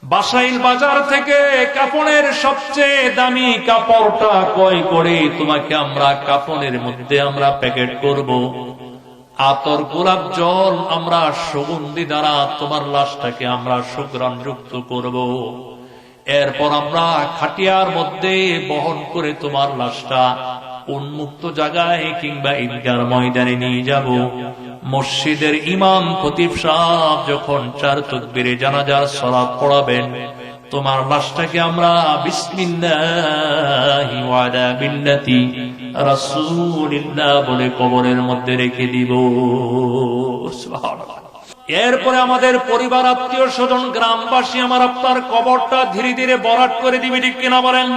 বাসাইল বাজার থেকে কাপড়ের সবচেয়ে দামি কাপড়টা ক্রয় করে তোমাকে আমরা কাপড়ের মধ্যে আমরা প্যাকেট করব, আতর গোলাপ জল আমরা সুগন্ধি দ্বারা তোমার লাশটাকে আমরা সুঘ্রাণ যুক্ত করব। এরপর আমরা খাটিয়ার মধ্যে বহন করে তোমার লাশটা উন্মুক্ত জায়গায় কিংবা ঈদগার ময়দানে নিয়ে যাব। মসজিদের ইমাম খতিব সাহেব যখন 4 তাকবীরে জানাজার সালাত পড়াবেন, তোমার লাশটাকে আমরা বিসমিল্লাহি ওয়া আলা মিল্লাতি রাসূলিল্লাহ বলে কবরের মধ্যে রেখে দিব। সুবহানাল্লাহ। এরপরে আমাদের পরিবার, আত্মীয় স্বজন, গ্রামবাসী আমার আপনার কবরটা ধীরে ধীরে ভরাট করে দিবে, ঠিক কিনা বলেন?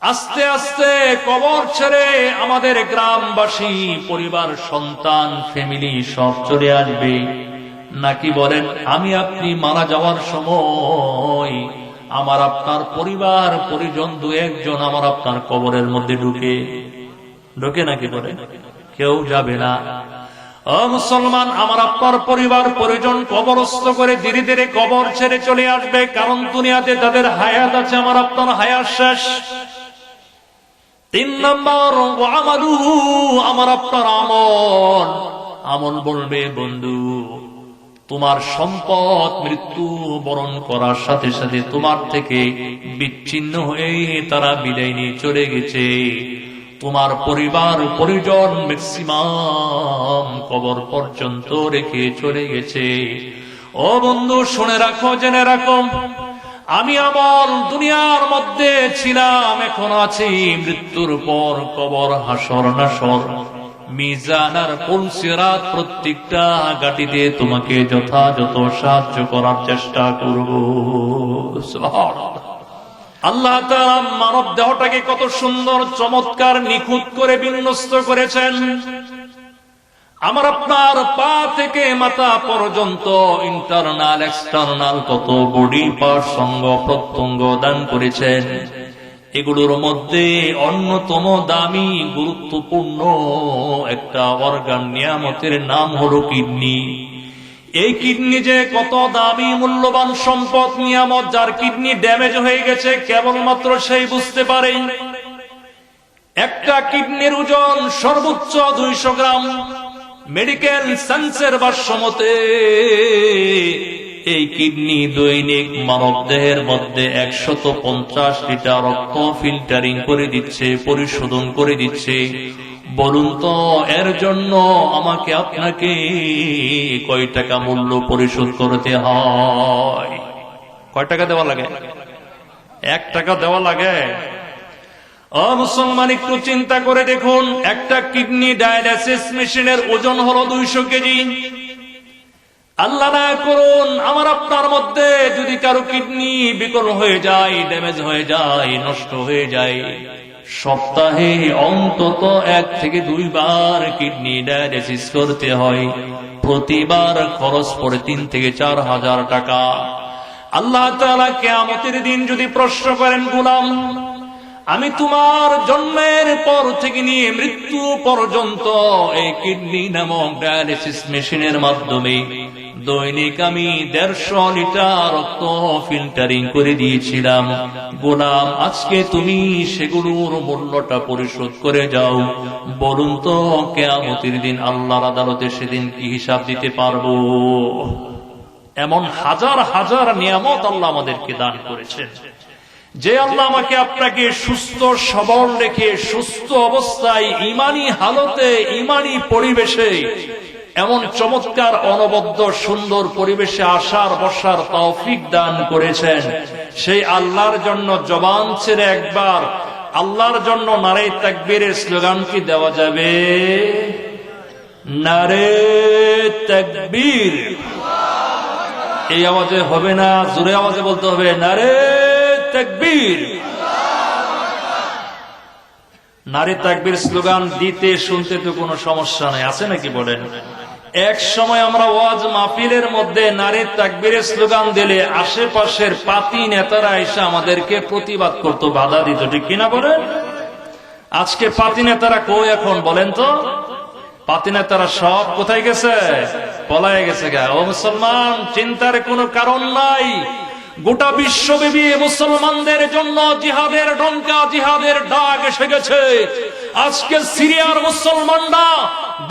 আস্তে আস্তে কবর ছেড়ে আমাদের গ্রামবাসী, পরিবার, সন্তান, ফ্যামিলি সব চলে আসবে। নাকি বলেন আমি আপনি মারা যাওয়ার সময় আমার আপনার পরিবার পরিজন 2-1 জন আমার আপনার কবরের মধ্যে ঢুকে নাকি বলেন? কেউ যাবে না। ও মুসলমান, আমার আপনার পরিবার পরিজন কবরস্থ করে ধীরে ধীরে কবর ছেড়ে চলে আসবে, কারণ দুনিয়াতে তাদের হায়াত আছে, আমার আপনার হায়াত শেষ। 3 নম্বর, আমালুহু, আমার আপনার আমল বলবে বন্ধু তোমার সম্পদ মৃত্যু বরণ করার সাথে সাথে তোমার থেকে বিচ্ছিন্ন হয়ে তারা বিদায় নিয়ে চলে গেছে। তোমার পরিবার পরিজন ম্যাক্সিমাম কবর পর্যন্ত রেখে চলে গেছে। ও বন্ধু, শুনে রাখো, জেনে রাখো, আমি আমার দুনিয়ার মধ্যে ছিলাম, এখন আছি, মৃত্যুর পর কবর, হাসর নাসর, মিজান আর পুলসিরাত, প্রত্যেকটা গাটিতে তোমাকে যথাযথ সাহায্য করার চেষ্টা করব। সুবহানাল্লাহ। আল্লাহ তাআলা মানব দেহটাকে কত সুন্দর, চমৎকার, নিখুঁত করে বিন্যস্ত করেছেন। আমার আপনার পা থেকে মাথা পর্যন্ত ইন্টারনাল এক্সটার্নাল কত বডি পার্ট, অঙ্গ প্রত্যঙ্গ দান করেছেন। এগুলোর মধ্যে অন্যতম দামি গুরুত্বপূর্ণ একটা অর্গান, নিয়ামতের নাম হলো কিডনি। এই কিডনি যে কত দামি মূল্যবান সম্পদ, নিয়ামত, যার কিডনি ড্যামেজ হয়ে গেছে কেবলমাত্র সেই বুঝতে পারে। একটা কিডনির ওজন সর্বোচ্চ 200 গ্রাম। মেডিকেল সায়েন্সের ভাষ্যমতে এই কিডনি দৈনিক মানব দেহের মধ্যে 150 লিটার রক্ত ফিল্টারিং করে দিচ্ছে, পরিশোধন করে দিচ্ছে। বলুন তো এর জন্য আমাকে আপনাকে কয় টাকা মূল্য পরিশোধ করতে হয়? কয় টাকা দেওয়া লাগে? 1 টাকা দেওয়া লাগে? ও মুসলমান, একটু চিন্তা করে দেখুন, একটা কিডনি ডায়ালাইসিস মেশিনের ওজন হলো 200 কেজি। আল্লাহ না করুন আমার আপনার মধ্যে যদি কারো কিডনি বিকল হয়ে যায়, ড্যামেজ হয়ে যায়, নষ্ট হয়ে যায়, সপ্তাহে অন্তত 1 থেকে 2 বার কিডনি ডায়ালাইসিস করতে হয়। প্রতিবার খরচ পড়ে 3 থেকে 4 হাজার টাকা। আল্লাহ তাআলা কিয়ামতের দিন যদি প্রশ্ন করেন, গোলাম আমি তোমার জন্মের পর থেকে নিয়ে মৃত্যু পর্যন্ত এই কিডনি নামক ডায়ালিসিস মেশিনের মাধ্যমে দৈনিক আমি 150 লিটার রক্ত ফিল্টারিং করে দিয়েছিলাম, গোলাম আজকে তুমি সেগুলোর মূল্যটা পরিশোধ করে যাও। বলুন তো কিয়ামতের দিন আল্লাহর আদালতে সেদিন কি হিসাব দিতে পারবো? এমন হাজার হাজার নিয়ামত আল্লাহ আমাদেরকে দান করেছেন। যে আল্লাহ আমাকে আপনাকে সুস্থ সবল রেখে সুস্থ অবস্থায় ইমানি হালতে, ইমানি পরিবেশে, এমন চমৎকার অনবদ্য সুন্দর পরিবেশে আসার বসার তৌফিক দান করেছেন, সেই আল্লাহর জন্য জবান ছেড়ে একবার আল্লাহর জন্য নারে তাকবীরের স্লোগান কি দেওয়া যাবে? নারে তাকবীর। এই আওয়াজে হবে না, জোরে আওয়াজে বলতে হবে নারে তাকবীর। নারে তাকবীর স্লোগান দিতে শুনতে তো কোনো সমস্যা নাই, আছে নাকি বলেন? এক সময় আমরা ওয়াজ মাহফিলের মধ্যে নারে তাকবীরের স্লোগান দিলে আশেপাশের পাতি নেতারা এসে আমাদেরকে প্রতিবাদ করত, বাধা দিত, ঠিক কিনা বলেন? আজকে পাতি নেতারা কই এখন বলেন তো? পাতি নেতারা সব কোথায় গেছে? পলায়ে গেছে গা। ও মুসলমান, চিন্তার কোনো কারণ নাই। গোটা বিশ্বব্যাপী মুসলমানদের জন্য জিহাদের ডঙ্কা, জিহাদের ডাক এসে গেছে। আজকে সিরিয়ার মুসলমানরা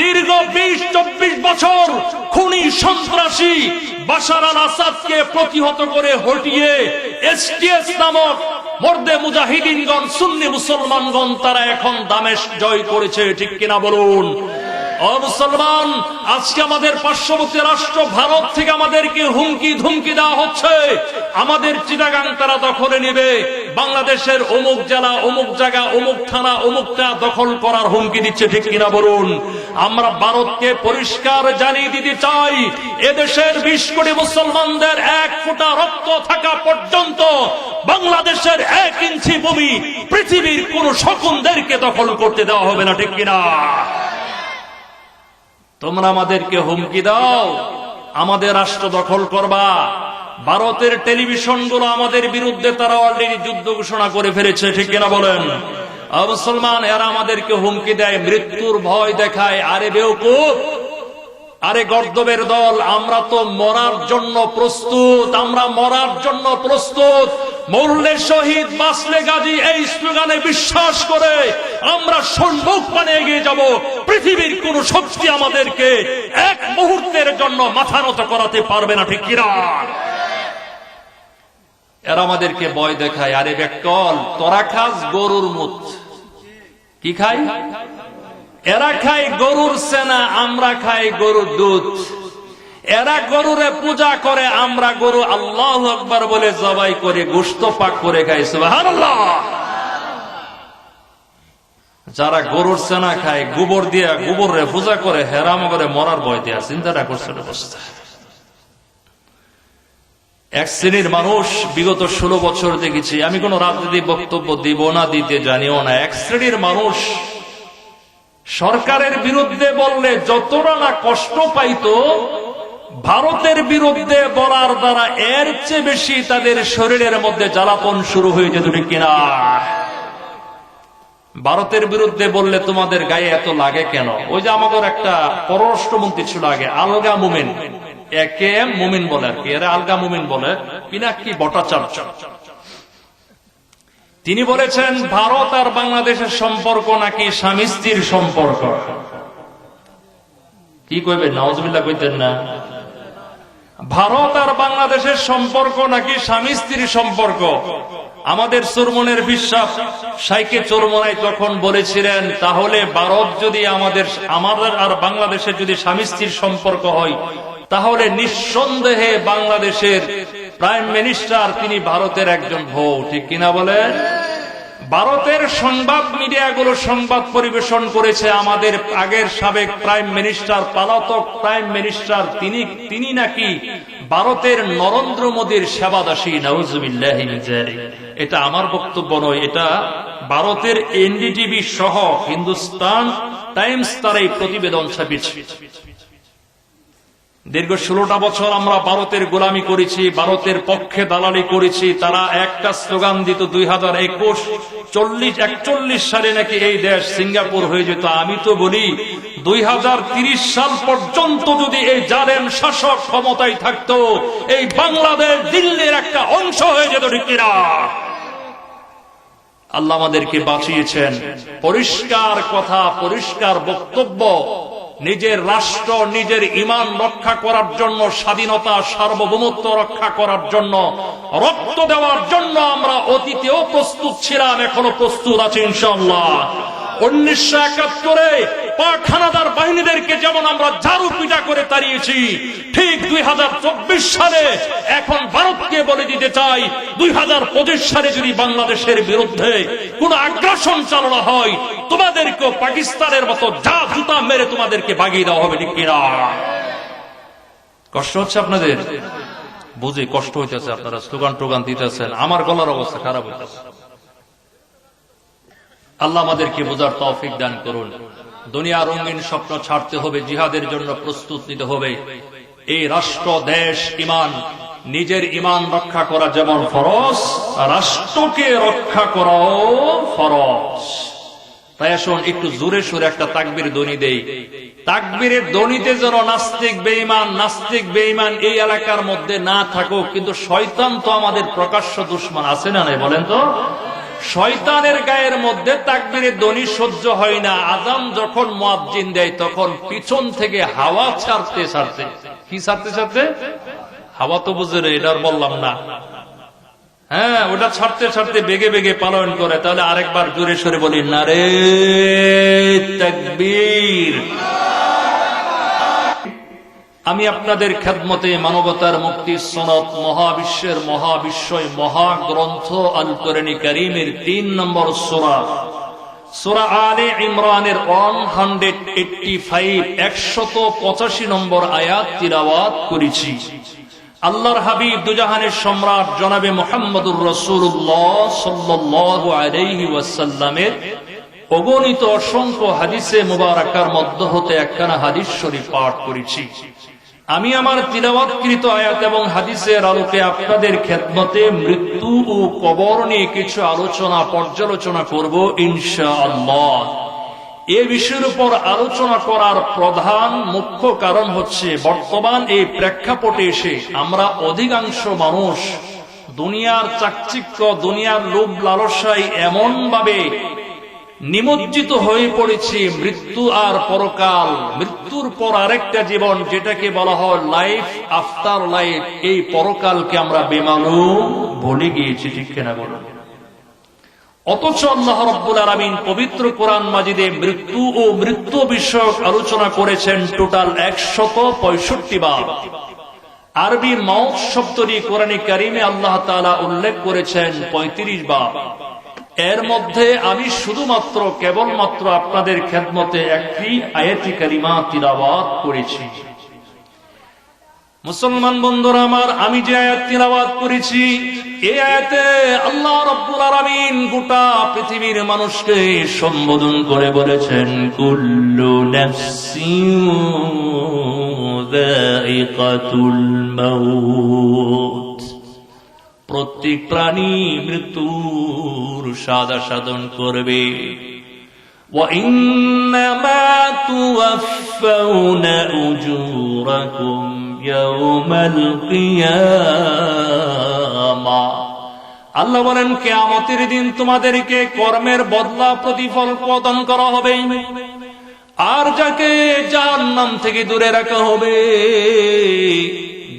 দীর্ঘ ২০-২৪ বছর খুনি সন্ত্রাসী বাশার আল আসাদকে প্রতিহত করে হটিয়ে এসটিএস নামক মর্দে মুজাহিদিনগণ, সুন্নি মুসলমানগণ, তারা এখন দামেস্ক জয় করেছে। ঠিক কিনা বলুন? ও মুসলমান, আজকে আমাদের পার্শ্ববর্তী রাষ্ট্র ভারত থেকে আমাদেরকে হুমকি ধুমকি দেওয়া হচ্ছে। আমাদের চিটাগাং তারা দখলে নেবে, বাংলাদেশের অমুক জেলা, অমুক জায়গা, অমুক থানা, অমুকটা দখল করার হুমকি দিচ্ছে। ঠিক কিনা বলুন? আমরা ভারতকে পরিষ্কার জানিয়ে দিতে চাই, এদেশের ২০ কোটি মুসলমানদের ১ ফোঁটা রক্ত থাকা পর্যন্ত বাংলাদেশের ১ ইঞ্চি ভূমি পৃথিবীর কোন শকুনদেরকে দখল করতে দেওয়া হবে না। ঠিক কিনা? তোমরা আমাদেরকে হুমকি দাও, আমাদের রাষ্ট্র দখল করবা। ভারতের টেলিভিশনগুলো আমাদের বিরুদ্ধে তারা অলরেডি যুদ্ধ ঘোষণা করে ফেলেছে। ঠিক কিনা বলেন? মুসলমান, এরা আমাদেরকে হুমকি দেয়, মৃত্যুর ভয় দেখায়। আরে বেওকুফ, আরে গর্দবের দল, আমরা তো মরার জন্য প্রস্তুত, আমরা মরার জন্য প্রস্তুত। মরলে শহীদ, বাঁচলে গাজী, এই স্লোগানে বিশ্বাস করে আমরা সম্মুখ পানে এগিয়ে যাব। পৃথিবীর কোন শক্তি আমাদেরকে ১ মুহূর্তের জন্য মাথা নত করাতে পারবে না। ঠিক কিনা? এরা আমাদেরকে ভয় দেখায়। আরে বেকল, তোরা খাস গরুর মুত, কি খাই? এরা খায় গরুর সেনা, আমরা খাই গরুর দুধ। এরা গরুরে পূজা করে, আমরা গরু আল্লাহু আকবার বলে জবাই করে গোশত পাক করে খাই। সুবহানাল্লাহ। যারা গরুর সেনা খায়, গোবর দিয়ে গোবরে পূজা করে, হেরাম করে মরার ভয় দেয়া। চিন্তাটা করছে অবস্থা। এক শ্রেণীর মানুষ বিগত ১৬ বছর দেখেছি, আমি কোন রাজনৈতিক বক্তব্য দিব না, দিতে জানিও না। এক শ্রেণীর মানুষ সরকারের বিরুদ্ধে বললে যতটা না কষ্ট পাইতো, ভারতের বিরুদ্ধে বলার দ্বারা এর চেয়ে বেশি তাদের শরীরের মধ্যে জ্বালাপন শুরু হয়ে যেত। ঠিক কিনা? ভারতের বিরুদ্ধে বললে তোমাদের গায়ে এত লাগে কেন? ওই যে আমাদের একটা পররাষ্ট্রমন্ত্রী ছিল আগে, আলগা মুমিন, একে মুমিন বলে আর কি, এরা আলগা মুমিন বলে, পিনাকি ভট্টাচার্য। তিনি বলেছেন ভারত আর বাংলাদেশের সম্পর্ক নাকি স্বামী স্ত্রীর সম্পর্ক। কি কইবেন? নাউজুবিল্লাহ কইতেন না? ভারত আর বাংলাদেশের সম্পর্ক নাকি স্বামী স্ত্রীর সম্পর্ক। আমাদের চরমনের বিশ্বাস শাইখে চরমনাই তখন বলেছিলেন, তাহলে ভারত যদি আমাদের আর বাংলাদেশের যদি স্বামী স্ত্রীর সম্পর্ক হয়, তাহলে নিঃসন্দেহে বাংলাদেশের প্রাইম মিনিস্টার তিনি ভারতের একজন বউ। ঠিক কিনা বলেন? ভারতের সংবাদ মিডিয়াগুলো সংবাদ পরিবেশন করেছে, আমাদের আগের সাবেক প্রাইম মিনিস্টার, পলাতক প্রাইম মিনিস্টার, তিনি নাকি ভারতের নরেন্দ্র মোদীর সেবাদাসী। নাউজুবিল্লাহি মিন যালিক। এটা আমার বক্তব্য নয়, এটা ভারতের এনডিটিভি সহ হিন্দুস্তান টাইমস তার এই প্রতিবেদন ছাপিয়েছে। দীর্ঘ 16টা বছর আমরা ভারতের গোলামি করেছি, ভারতের পক্ষে দালালি করেছি। তারা একটা স্লোগান দিত 2041 সালে নাকি এই দেশ সিঙ্গাপুর হয়ে যেত। আমি তো বলি 2030 সাল পর্যন্ত যদি এই জালেম শাসক ক্ষমতায় থাকতো, এই বাংলাদেশ দিল্লির একটা অংশ হয়ে যেত। ঠিক কিনা? আল্লাহ আমাদেরকে বাঁচিয়েছেন। পরিষ্কার কথা, পরিষ্কার বক্তব্য, নিজের রাষ্ট্র, নিজের ঈমান রক্ষা করার জন্য, স্বাধীনতা সার্বভৌমত্ব রক্ষা করার জন্য, রক্ত দেওয়ার জন্য আমরা অতীতেও প্রস্তুত ছিলাম, এখনো প্রস্তুত আছি ইনশাআল্লাহ। 1971-এ পাক হানাদার বাহিনীদেরকে যেমন আমরা ঝাড়ু পিটা করে তাড়িয়েছি, ঠিক 2024 সালে এখন ভারতকে বলে দিতে চাই, 2025 সালে যদি বাংলাদেশের বিরুদ্ধে কোন আগ্রাসন চালানো হয়, তোমাদেরকেও পাকিস্তানের মতো যা জুতা মেরে তোমাদেরকে ভাগিয়ে দেওয়া হবে। ঠিক কিনা? কষ্ট হচ্ছে আপনাদের? বুঝি কষ্ট হইতেছে, আপনারা স্লোগান টোগান দিতেছেন, আমার গলার অবস্থা খারাপ হইতেছে। আল্লাহ আমাদেরকে বোঝার তৌফিক দান করুন। দুনিয়া রঙিন স্বপ্ন ছাড়তে হবে, জিহাদের জন্য প্রস্তুত নিতে হবে। এই রাষ্ট্র, দেশ, ঈমান, নিজের ঈমান রক্ষা করা যেমন ফরজ, রাষ্ট্রকে রক্ষা করাও ফরজ। তাই আসুন একটু জোরে সোরে একটা তাকবীর ধ্বনি দেই। তাকবীরের ধ্বনিতে যেন নাস্তিক বেঈমান এই এলাকার মধ্যে না থাকুক। কিন্তু শয়তান তো আমাদের প্রকাশ্য দুশমন, আছে না নাই বলেন তো? শয়তানের গায়ের মধ্যে তাকবীরের ধ্বনি সহ্য হয় না। আযান যখন মুয়াজ্জিন দেয় তখন পিছন থেকে হাওয়া ছাড়তে কি ছাড়তে হাওয়া তো বুঝে রে, এটা আর বললাম না। হ্যাঁ, ওটা ছাড়তে বেগে পালন করে। তাহলে আরেকবার জোরে সরে বলি, নারে তাকবীর। আমি আপনাদের খেদমতে মানবতার মুক্তি সনদ মহাবিশ্বের মহাবিশ্বয় মহাগ্রন্থ আল কোরআন কারীমের 3 নম্বর সূরা আলে ইমরানের 185 185 নম্বর আয়াত তিলাওয়াত করেছি। আল্লাহর হাবিব দুজাহানের সম্রাট জনাবে মুহাম্মদুর রাসূলুল্লাহ সাল্লাল্লাহু আলাইহি ওয়াসাল্লামের অগণিত অসংখ্য হাদিসে মুবারাকার মধ্য হতে একখানা হাদিস শরীফ পাঠ করেছি। আমি আমার তিলাওয়াতকৃত আয়াত এবং হাদিসের আলোকে আপনাদের খেদমতে মৃত্যু ও কবর নিয়ে কিছু পর্যালোচনা করব ইনশাআল্লাহ। এ বিষয়ের উপর আলোচনা করার প্রধান মুখ্য কারণ হচ্ছে, বর্তমান এই প্রেক্ষাপটে এসে আমরা অধিকাংশ মানুষ দুনিয়ার চাকচিক্য, দুনিয়ার লোভ লালসায় এমন ভাবে নিমজ্জিত হয়ে পড়েছি, মৃত্যু আর পরকাল, মৃত্যুর পর আরেকটা জীবন যেটাকে বলা হয় লাইফ আফটার লাইফ, এই পরকালকে আমরা বেমালুম ভুলে গিয়েছি, ঠিক কিনা বলুন? অথচ আল্লাহ রাব্বুল আলামিন পবিত্র কোরআন মাজিদে মৃত্যু ও মৃত্যু বিষয়ক আলোচনা করেছেন টোটাল 165 বার। আরবি মাউত শব্দটি কোরআনে কারীমে আল্লাহ তাআলা উল্লেখ করেছেন 35 বার। এর মধ্যে আমি শুধুমাত্র কেবলমাত্র আপনাদের খেদমতে একটি আয়াতে কারিমা তিলাওয়াত করেছি। মুসলমান বন্ধুরা আমার, আমি যে আয়াত তিলাওয়াত করেছি এই আয়াতে আল্লাহ রাব্বুল আলামিন গোটা পৃথিবীর মানুষকে সম্বোধন করে বলেছেন, কুল্লু নাফসিন যায়িকাতুল মাউত, প্রত্যেক প্রাণী মৃত্যুর স্বাদ আস্বাদন করবে। وَإِنَّمَا تُوَفَّوْنَ أُجُورَكُمْ يَوْمَ الْقِيَامَةِ, আল্লাহ বলেন কিয়ামতের দিন তোমাদেরকে কর্মের বদলা প্রতিফল প্রদান করা হবে। আর যাকে জাহান্নাম থেকে দূরে রাখা হবে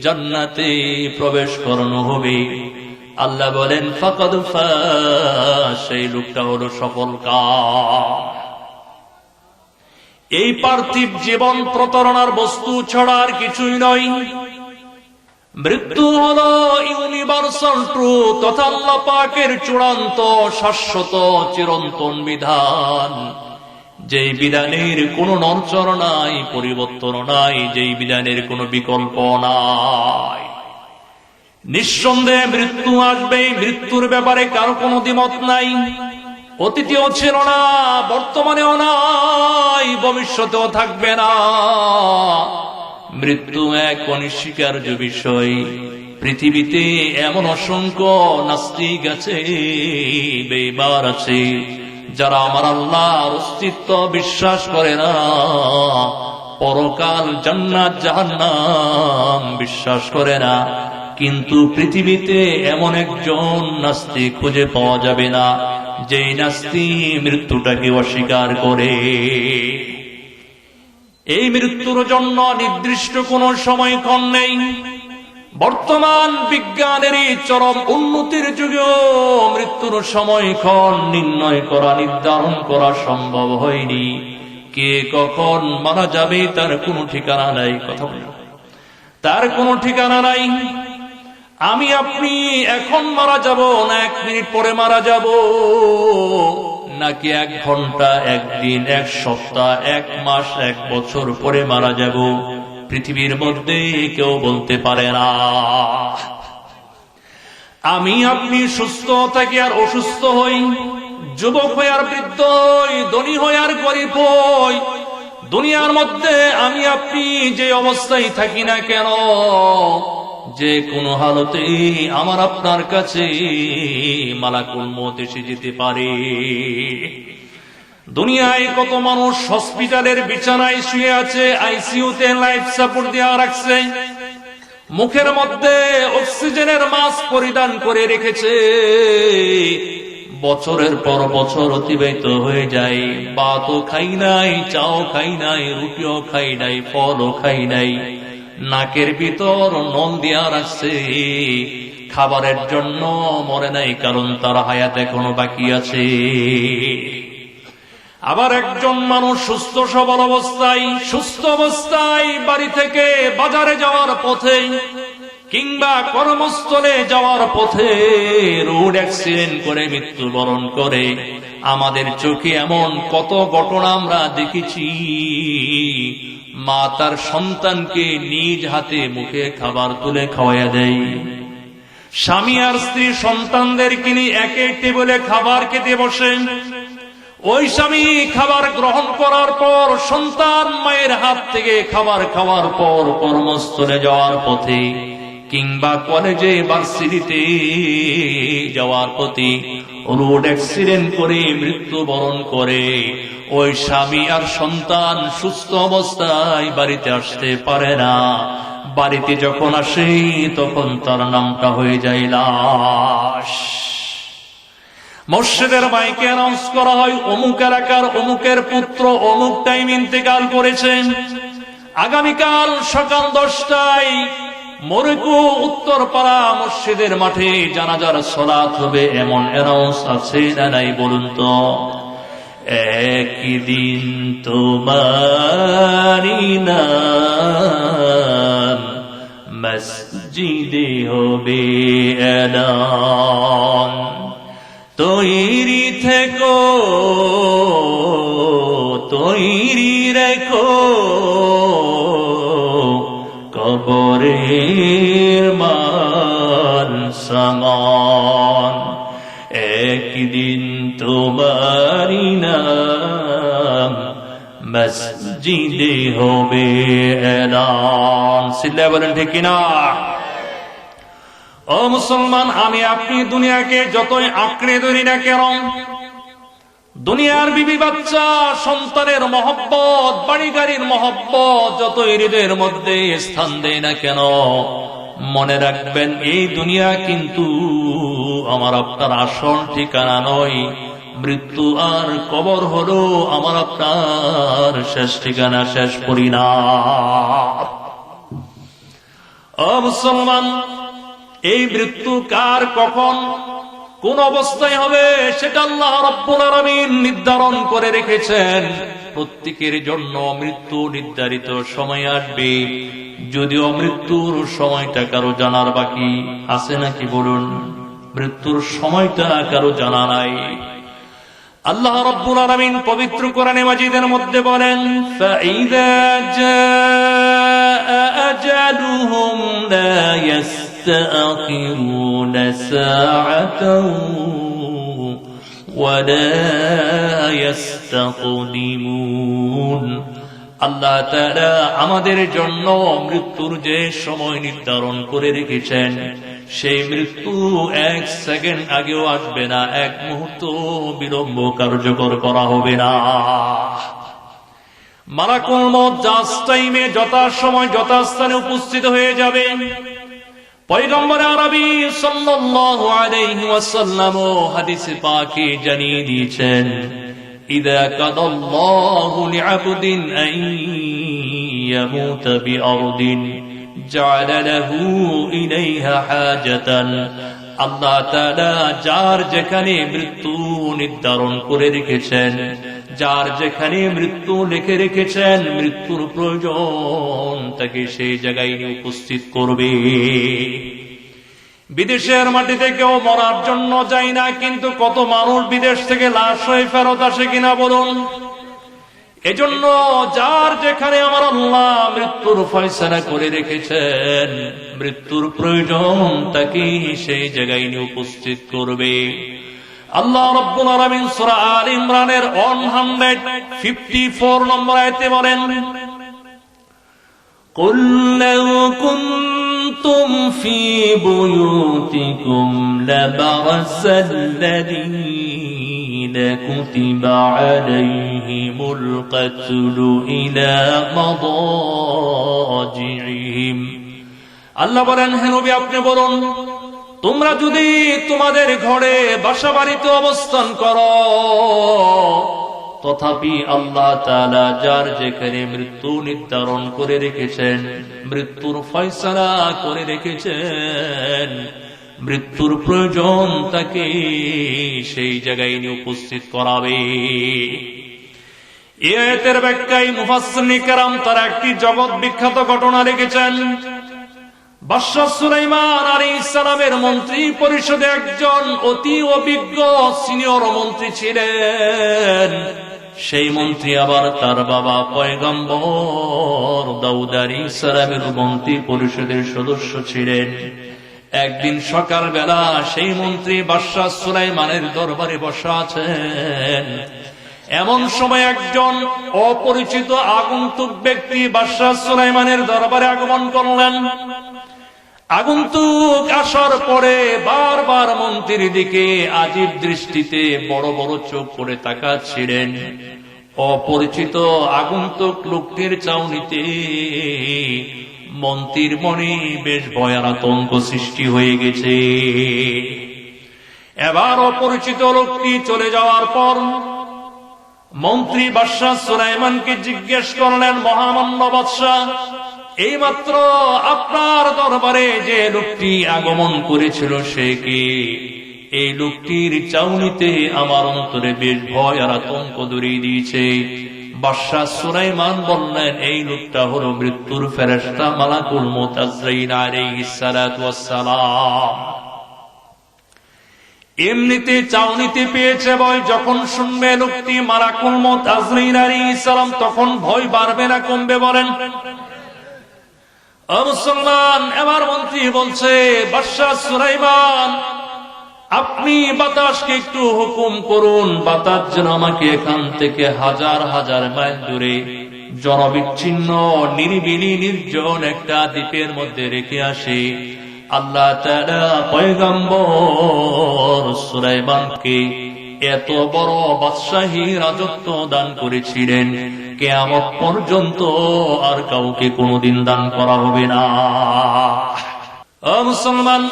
জান্নাতে প্রবেশ করানো হবে। আল্লাহ বলেন ফাকাদ ফাজ, সেই লোকটা হলো সফলকাম। এই পার্থিব জীবন প্রতারণার বস্তু ছাড়া আর কিছুই নয়। মৃত্যু হলো ইউনিভার্সাল ট্রুথ, তথা আল্লাহ পাকের চূড়ান্ত শাশ্বত চিরন্তন বিধান, যেই বিধানের কোনো নড়চড় নাই, পরিবর্তন নাই, যেই বিধানের কোনো বিকল্প নাই। নিঃসন্দেহে মৃত্যু আসবে, মৃত্যুর ব্যাপারে কারো কোনো দ্বিমত নাই। অতীতেও ছিল না, বর্তমানেও নাই, ভবিষ্যতেও থাকবে না। মৃত্যু এক অনস্বীকার্য বিষয়। পৃথিবীতে এমন অসংখ্য নাস্তিক আছে, বেঈমান আছে, যারা আমার আল্লাহর অস্তিত্ব বিশ্বাস করে না, পরকাল জান্নাত জাহান্নাম বিশ্বাস করে না। কিন্তু পৃথিবীতে এমন একজন নাস্তিক খুঁজে পাওয়া যাবে না যেই নাস্তিক মৃত্যুটাকে অস্বীকার করে। এই মৃত্যুর জন্য নির্দিষ্ট কোনো সময়ক্ষণ নেই। বর্তমান বিজ্ঞানের এই চরম উন্নতির যুগেও মৃত্যুর সময়ক্ষণ নির্ধারণ করা সম্ভব হয়নি। কে কখন মারা যাবে তার কোনো ঠিকানা নাই। কথা বলি, তার কোনো ঠিকানা নাই। আমি আপনি এখন মারা যাব না 1 মিনিট পরে মারা যাব, নাকি 1 ঘন্টা, 1 দিন, 1 সপ্তাহ, 1 মাস, 1 বছর পরে মারা যাব, পৃথিবীর মধ্যে কেউ বলতে পারে না। আমি আপনি সুস্থ থাকি আর অসুস্থ হই, যুবক হই আর বৃদ্ধ হই, ধনী হই আর গরিব হই, দুনিয়ার মধ্যে আমি আপনি যে অবস্থায় থাকি না কেন, যে কোনো হালতে আমার আপনার কাছে মালাকুল মউত এসে যেতে পারে। দুনিয়ায় কত মানুষ হসপিটালের বিছানায় শুয়ে আছে, আইসিইউতে লাইফ সাপোর্ট দেওয়া রাখছে, মুখের মধ্যে অক্সিজেনের মাস্ক পরিধান করে রেখেছে, বছরের পর বছর অতিবাহিত হয়ে যায়, ভাতও খাই নাই, চাও খাই নাই, রুটিও খাই নাই, ফলও খাই নাই, নাকের ভিতর নল দিয়া রাখছে, খাবারের জন্য মরে নাই, কারণ তার হায়াত এখনো বাকি আছে। আবার একজন মানুষ সুস্থ সবল অবস্থায় বাড়ি থেকে বাজারে যাওয়ার পথে কিংবা কর্মস্থলে যাওয়ার পথে রোড অ্যাক্সিডেন্ট করে মৃত্যুবরণ করে। আমাদের চোখে এমন কত ঘটনা আমরা দেখেছি, মা তার সন্তানকে নিজ হাতে মুখে খাবার তুলে খাওয়াইয়া দেয়, স্বামী আর স্ত্রী সন্তানদেরকে নিয়ে একে টেবিলে খাবার খেতে বসে, ওই স্বামী খাবার গ্রহণ করার পর সন্তান মায়ের হাত থেকে খাবার খাওয়ার পর কর্মস্থলে যাওয়ার পথে কিংবা কলেজে ভার্সিটিতে যাওয়ার পথে রোড অ্যাক্সিডেন্ট করে মৃত্যুবরণ করে। ওই স্বামী আর সন্তান সুস্থ অবস্থায় বাড়িতে আসতে পারে না, বাড়িতে যখন আসে তখন তার নামটা হয়ে যায় লাশ। মসজিদের মাইকে অ্যানাউন্স করা হয়, অমুক এলাকার অমুকের পুত্র অমুক টাইম ইন্তেকাল করেছেন, আগামীকাল সকাল 10টায় মরকু উত্তরপাড়া মসজিদের মাঠে জানাজার সালাত হবে। এমন অ্যানাউন্স আছে না নাই বলুন তো? একদিন তোমারি নাম মসজিদে হবে এলান, তৈরি থেকো তৈরি রেখো কবরের মান সামান, একদিন তোমারি নাম মসজিদে হবে এলান। সিল্লা বলেন ঠিক কিনা? ও মুসলমান, আমি আপনি দুনিয়াকে যতই আঁকড়ে ধরি না কেন, দুনিয়ার বিবি বাচ্চা সন্তানের মহব্বত, বাড়ি গাড়ির মহব্বত যতই হৃদয়ের মধ্যে স্থান দেয় না কেন, মনে রাখবেন এই দুনিয়া কিন্তু আমার আপনার আসল ঠিকানা নয়। মৃত্যু আর কবর হলো আমার আপনার শেষ ঠিকানা, শেষ পরিণাম। ও মুসলমান, এই মৃত্যু কার কখন কোন অবস্থায় হবে সেটা আল্লাহ রাব্বুল আলামিন নির্ধারণ করে রেখেছেন। প্রত্যেকের জন্য মৃত্যু নির্ধারিত সময় আসবে, যদিও মৃত্যুর সময়টা কারো জানার বাকি আছে নাকি বলুন? মৃত্যুর সময়টা কারো জানা নাই। আল্লাহ রাব্বুল আলামিন পবিত্র কোরআনে মাজিদের মধ্যে বলেন, ফাইযা জাআ আজালুহুম লা يستأخرون ساعة ولا يستقدمون। আল্লাহ তাআলা আমাদের জন্য মৃত্যুর যে সময় নির্ধারণ করে রেখেছেন, সেই মৃত্যু 1 সেকেন্ড আগেও আসবে না, 1 মুহূর্ত বিলম্ব কার্যকর করা হবে না। মালাকুল মউত জাস্ট টাইমে যথাসময় যথাস্থানে উপস্থিত হয়ে যাবে। পয়গম্বর আরবি সাল্লাল্লাহু আলাইহি ওয়াসাল্লাম হাদিসে পাকে জানিয়ে দিয়েছেন, ইযা কাদাল্লাহু লিআবদিন আন ইয়ামুতা বিআরদিন জাআলা লাহু ইলাইহা হাজাতান। আল্লাহ তাআলা যার যেখানে মৃত্যু নির্ধারণ করে রেখেছেন, যার যেখানে মৃত্যু লিখে রেখেছেন, মৃত্যুর প্রয়োজন তাকে সেই জায়গায় উপস্থিত করবে। বিদেশের মাটিতে কেউ মরার জন্য যায় না, কিন্তু কত মানুষ বিদেশ থেকে লাশ হয়ে ফেরত আসে কিনা বলুন? এজন্য যার যেখানে আমার আল্লাহ মৃত্যুর ফয়সালা করে রেখেছেন, মৃত্যুর প্রয়োজন তাকে সেই জায়গায় উপস্থিত করবে। আল্লাহ রাব্বুল আলামিন সূরা আল ইমরানের 154 নম্বর আয়াতে বলেন, কুল লাউ কুনতুম ফি বুয়ুতিকুম লাবারাসাল্লাযীনা لكتب عليهم القتل إلى مضاجعهم আল্লাহ বলেন, হে নবী আপনি বলুন, তোমরা যদি তোমাদের ঘরে বাসা বাড়িতে অবস্থান করো, তথাপি আল্লাহ তাআলা যার যেখানে মৃত্যু নির্ধারণ করে রেখেছেন, মৃত্যুর ফয়সালা করে রেখেছেন, মৃত্যুর প্রয়োজন তাকে সেই জায়গায় নিয়ে উপস্থিত করাবে। এই আয়াতের ব্যাখ্যায় মুফাসসিরিন কেরাম তারা একটি জগৎ বিখ্যাত ঘটনা লিখেছেন। বাদশাহ সুলাইমান আলাইহিস সালামের মন্ত্রী পরিষদে একজন অতি অভিজ্ঞ সিনিয়র মন্ত্রী ছিলেন। সেই মন্ত্রী আবার তার বাবা পয়গম্বর দাউদ আলাইহিস সালামের মন্ত্রী পরিষদের সদস্য ছিলেন। একদিন সকালবেলা সেই মন্ত্রী বাদশাহ সুলাইমানের দরবারে বসা আছেন। এমন সময় একজন অপরিচিত আগন্তুক ব্যক্তি বাদশাহ সুলাইমানের দরবারে আগমন করলেন। আগন্তুক আসার পরে বারবার মন্ত্রীর দিকে আজীব দৃষ্টিতে বড় বড় চোখ করে তাকাচ্ছিলেন। অপরিচিত আগন্তুক লোকটির চাউনিতে মন্ত্রীর মনে বেশ ভয় আর আতঙ্ক সৃষ্টি হয়ে গেছে। এবার অপরিচিত লোকটি চলে যাওয়ার পর মন্ত্রী বাদশাহ সুলাইমানকে জিজ্ঞেস করলেন, মহামান্য বাদশাহ, এইমাত্র আপনার দরবারে যে লোকটি আগমন করেছিল সে কি? এই লোকটির চাউনিতে আমার অন্তরে বেশ ভয় আর আতঙ্ক ধরিয়ে দিয়েছে। বাদশাহ সুলাইমান বললেন, এই লোকটা হলো মৃত্যুর ফেরেশতা মালাকুল মউত আজরাইল আলাইহিস সালাতু ওয়াস সালাম। এমনিতে চাউনিতে পেয়েছে ভয়, যখন শুনবে লোকটি মালাকুল মউত আজরাইল আলাইহিস সালাম তখন ভয় বাড়বে না কমবে বলেন? ও মুসলমান, এবার মন্ত্রী বলছে, বাদশাহ সুলাইমান, আপনি বাতাসকে একটু হুকুম করুন, বাতাস যেন আমাকে এখান থেকে হাজার হাজার মাইল দূরে জনবিচ্ছিন্ন নিরিবিলি নির্জন একটা দ্বীপের মধ্যে রেখে আসে। আল্লাহ তাআলা পয়গম্বর সুলাইমানকে এত বড় বাদশাহী রাজত্ব দান করেছিলেন, কিয়ামত পর্যন্ত আর কাউকে কোনোদিন দান করা হবে না। ও মুসলমান,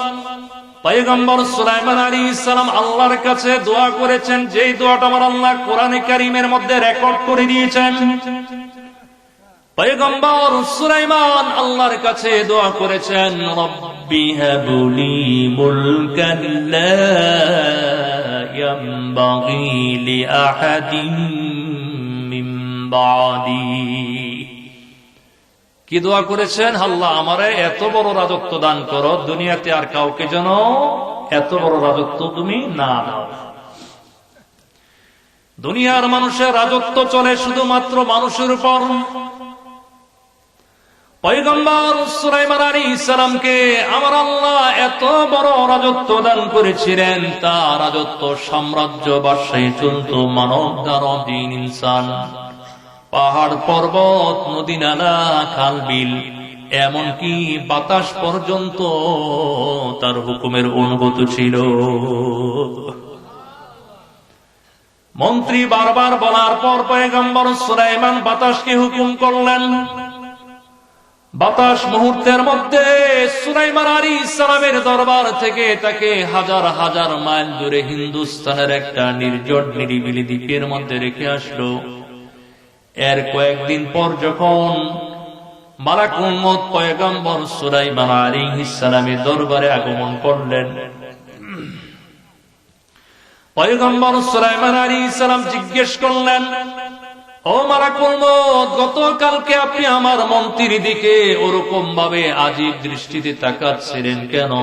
পয়গম্বর সুলাইমান আলাইহিস সালাম আল্লাহর কাছে দোয়া করেছেন, যেই দোয়াটা আমার আল্লাহ কোরআনে কারীমের মধ্যে রেকর্ড করে দিয়েছেন। পয়গম্বর সুলাইমান আল্লাহর কাছে দোয়া করেছেন, রব্বি হাবলি মুলকান লা ইয়ানবাগি লিআহাদিন মিন বাদি। কি দোয়া করেছেন? আল্লাহ আমারে এত বড় রাজত্ব দান করো, দুনিয়াতে আর কাউকে যেন এত বড় রাজত্ব তুমি না দাও। দুনিয়ার মানুষের রাজত্ব চলে শুধুমাত্র মানুষের উপর। পয়গম্বর সুলাইমান আলাইহিস সালামকে আমার আল্লাহ এত বড় রাজত্ব দান করেছিলেন, তার রাজত্ব সাম্রাজ্য বাদশাহী চলত মানব দানব জিন ইনসান, পাহাড় পর্বত নদী নালা খাল বিল এমনকি বাতাস পর্যন্ত তার হুকুমের অনুগত ছিল। মন্ত্রী বারবার বলার পর পয়গম্বর সুলাইমান বাতাসকে হুকুম করলেন। বাতাস মুহূর্তের মধ্যে সুলাইমান আলাইহিস সালামের দরবার থেকে তাকে হাজার হাজার মাইল দূরে হিন্দুস্তানের একটা নির্জন নিরিবিলি দ্বীপের মধ্যে রেখে আসলো। এর কয়েকদিন পর যখন মালাকুল মউত পয়গম্বর সুলাইমান আলাইহিস সালামের দরবারে আগমন করলেন, পয়গম্বর সুলাইমান আলাইহিস সালাম জিজ্ঞেস করলেন, ও মালাকুল মউত, গতকালকে আপনি আমার মন্ত্রীর দিকে ওরকম ভাবে আজীব দৃষ্টিতে তাকাচ্ছিলেন কেন?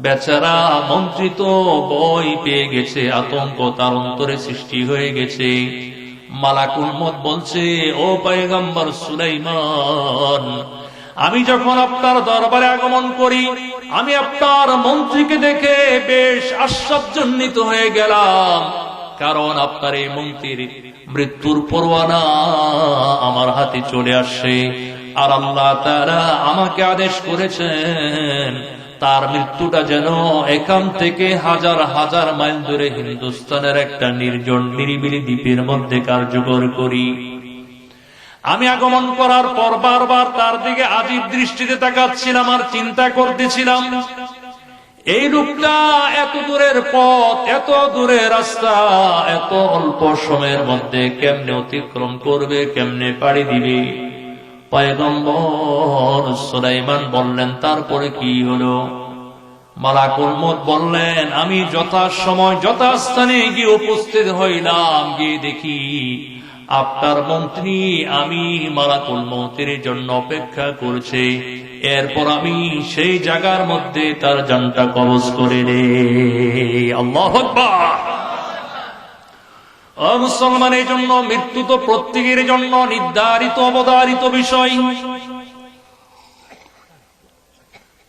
বেচারা মন্ত্রী তো ভয় পেয়ে গেছে, আতঙ্ক তার অন্তরে সৃষ্টি হয়ে গেছে। মালাকুল মউত বলছে, ও পয়গম্বর সুলাইমান, আমি যখন আপনার দরবারে আগমন করি, আমি আপনার মন্ত্রীকে দেখে বেশ আশ্চর্যান্বিত হয়ে গেলাম, কারণ আপনার এই মন্ত্রীর মৃত্যুর পরোয়ানা আমার হাতে চলে আসছে। আর আল্লাহ তাআলা আমাকে আদেশ করেছেন তার মৃত্যুটা যেন এখান থেকে হাজার হাজার মাইল দূরে হিন্দুস্তানের একটা নির্জন নিরিবিলি দ্বীপের মধ্যে কার্যকর করি। আমি আগমন করার পর বারবার তার দিকে আজীব দৃষ্টিতে তাকাচ্ছিলাম আর চিন্তা করতেছিলাম, এই লোকটা এত দূরের পথ, এত দূরের রাস্তা, এত অল্প সময়ের মধ্যে কেমনে অতিক্রম করবে, কেমনে পাড়ি দিবে। পয়গম্বর সুলাইমান বললেন, তারপরে কি হলো? মালাকুল মউত বললেন, আমি যথাসময় যথাস্থানে গিয়ে উপস্থিত হইলাম, গিয়ে দেখি আপনার মন্ত্রী আমি মালাকুল মউতের জন্য অপেক্ষা করছে। এরপর আমি সেই জায়গার মধ্যে তার জানটা কবজ করে রে। আল্লাহু আকবার। ও মুসলমানের জন্য মৃত্যু তো প্রত্যেকের জন্য নির্ধারিত অবধারিত বিষয়।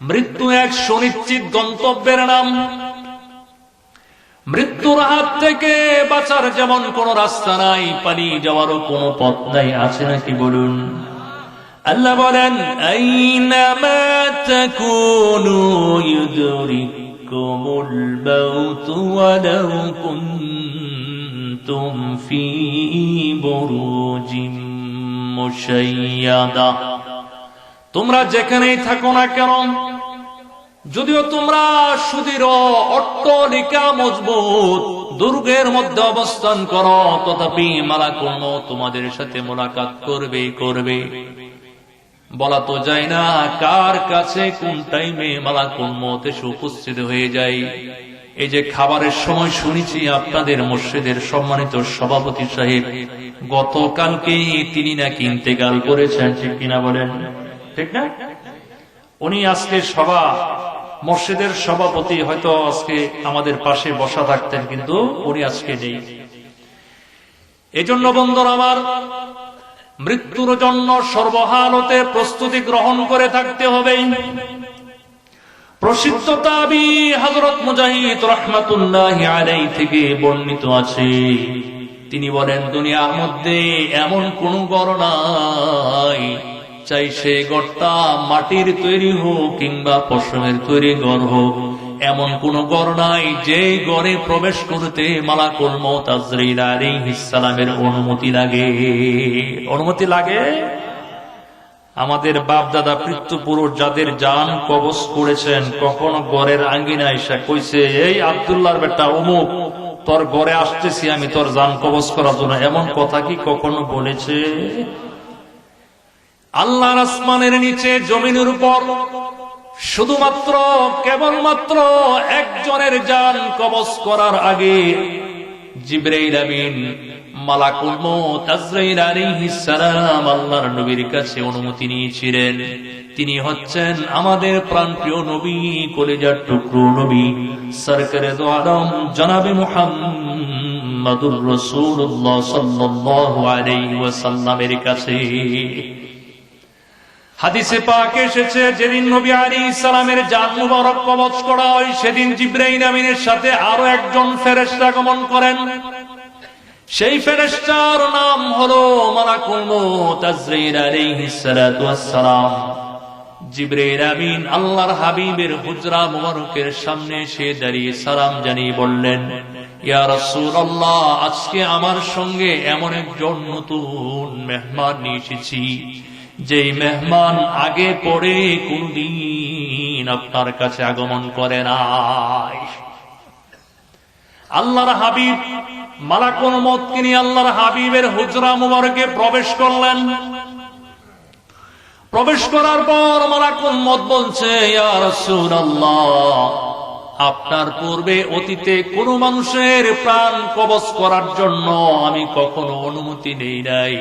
মৃত্যু এক সুনিশ্চিত গন্তব্যের নাম। মৃত্যুর হাত থেকে বাঁচার যেমন কোন রাস্তা নাই, পালিয়ে যাওয়ারও কোন পথ নাই, আছে নাকি বলুন? আল্লাহ বলেন, আইনামা তাকুনু ইউদরিকুমুল মাউতু ওয়ালাউ কুনতুম ফী বুরুজিম মুশাইয়াদা। তোমরা যেখানেই থাকো না কেন, যদিও তোমরা সুদৃঢ় অট্টালিকা মজবুত দুর্গের মধ্যে অবস্থান করো, তথাপি মালাকুল মউত তোমাদের সাথে মোলাকাত করবে। বলা তো যায় না কার কাছে কোন টাইমে মালাকুল মউত এসে উপস্থিত হয়ে যায়। এই যে খাবারের সময় শুনেছি আপনাদের মসজিদের সম্মানিত সভাপতি সাহেব গতকালকে তিনি নাকি ইন্তেকাল করেছেন, ঠিক কিনা বলেন? ঠিক না? উনি আজকে মসজিদের সভাপতি, হয়তো আজকে আমাদের পাশে বসা থাকতেন, কিন্তু উনি আজকে নেই। এজন্য বন্ধুরা আমার, মৃত্যুর জন্য সর্বহালতে প্রস্তুতি গ্রহণ করে থাকতে হবে। প্রসিদ্ধ তাবী হযরত মুজাহিদ রাহমাতুল্লাহি আলাইহি থেকে বর্ণিত আছে, তিনি বলেন, দুনিয়ার মধ্যে এমন কোন ঘর নাই, চাই সে ঘরটা মাটির তৈরি হোক কিংবা পশমের তৈরি ঘর হোক, এমন কোন ঘর নাই যে ঘরে প্রবেশ করতে মালাকুল মউত আজরাইল আলাইহিস সালামের অনুমতি লাগে। অনুমতি লাগে? আমাদের বাপ দাদা পিতৃপুরুষ যাদের জান কবজ করেছেন, কখনো ঘরের আঙ্গিনায় এসে কইছে, এই আব্দুল্লাহর বেটা অমুক, তোর ঘরে আসতেছি আমি তোর জান কবজ করার জন্য, এমন কথা কি কখনো বলেছে? আল্লাহর আসমানের নিচে জমিনের উপর শুধুমাত্র কেবলমাত্র একজনের জান কবজ করার আগে জিবরাইল আমিন মালাকুল মউত আজরাইল আলাইহিস সালাম আল্লাহর নবীর কাছে অনুমতি নিয়েছিলেন। তিনি হচ্ছেন আমাদের প্রাণপ্রিয় নবী, কলিজার টুকরো নবী, সরকারে দো আলম জনাবে মুহাম্মাদুর রাসূলুল্লাহ সাল্লাল্লাহু আলাইহি ওয়াসাল্লামের কাছে। হাদিসে পাক এসেছে, যেদিন নবী আলাইহিস সালামের জান মুবারক কবজ করা হয়, সেদিন জিবরাইল আমিনের সাথে আরো একজন ফেরেশতা আগমন করেন। সেই ফেরেশতার নাম হলো মালাকুল মউত আজরাইল আলাইহিস সালাতু ওয়াস সালাম। জিবরাইল আমিন আল্লাহর হাবিবের হুজরা মুবারকের সামনে এসে দাঁড়িয়ে সালাম জানিয়ে বললেন, ইয়া রাসূলুল্লাহ, আজকে আমার সঙ্গে এমন একজন নতুন মেহমান নিয়ে এসেছি, যেই মেহমান আগে পরে কোনদিন আপনার কাছে আগমন করে নাই। আল্লাহর হাবিব মালাকুল মউতকে নিয়ে আল্লাহর হাবিবের হুজরা মুবারকে প্রবেশ করলেন। প্রবেশ করার পর মালাকুল মউত বলছে, ইয়া রাসূলুল্লাহ, আপনার পূর্বে অতীতে কোন মানুষের প্রাণ কবজ করার জন্য আমি কখনো অনুমতি নেই নাই।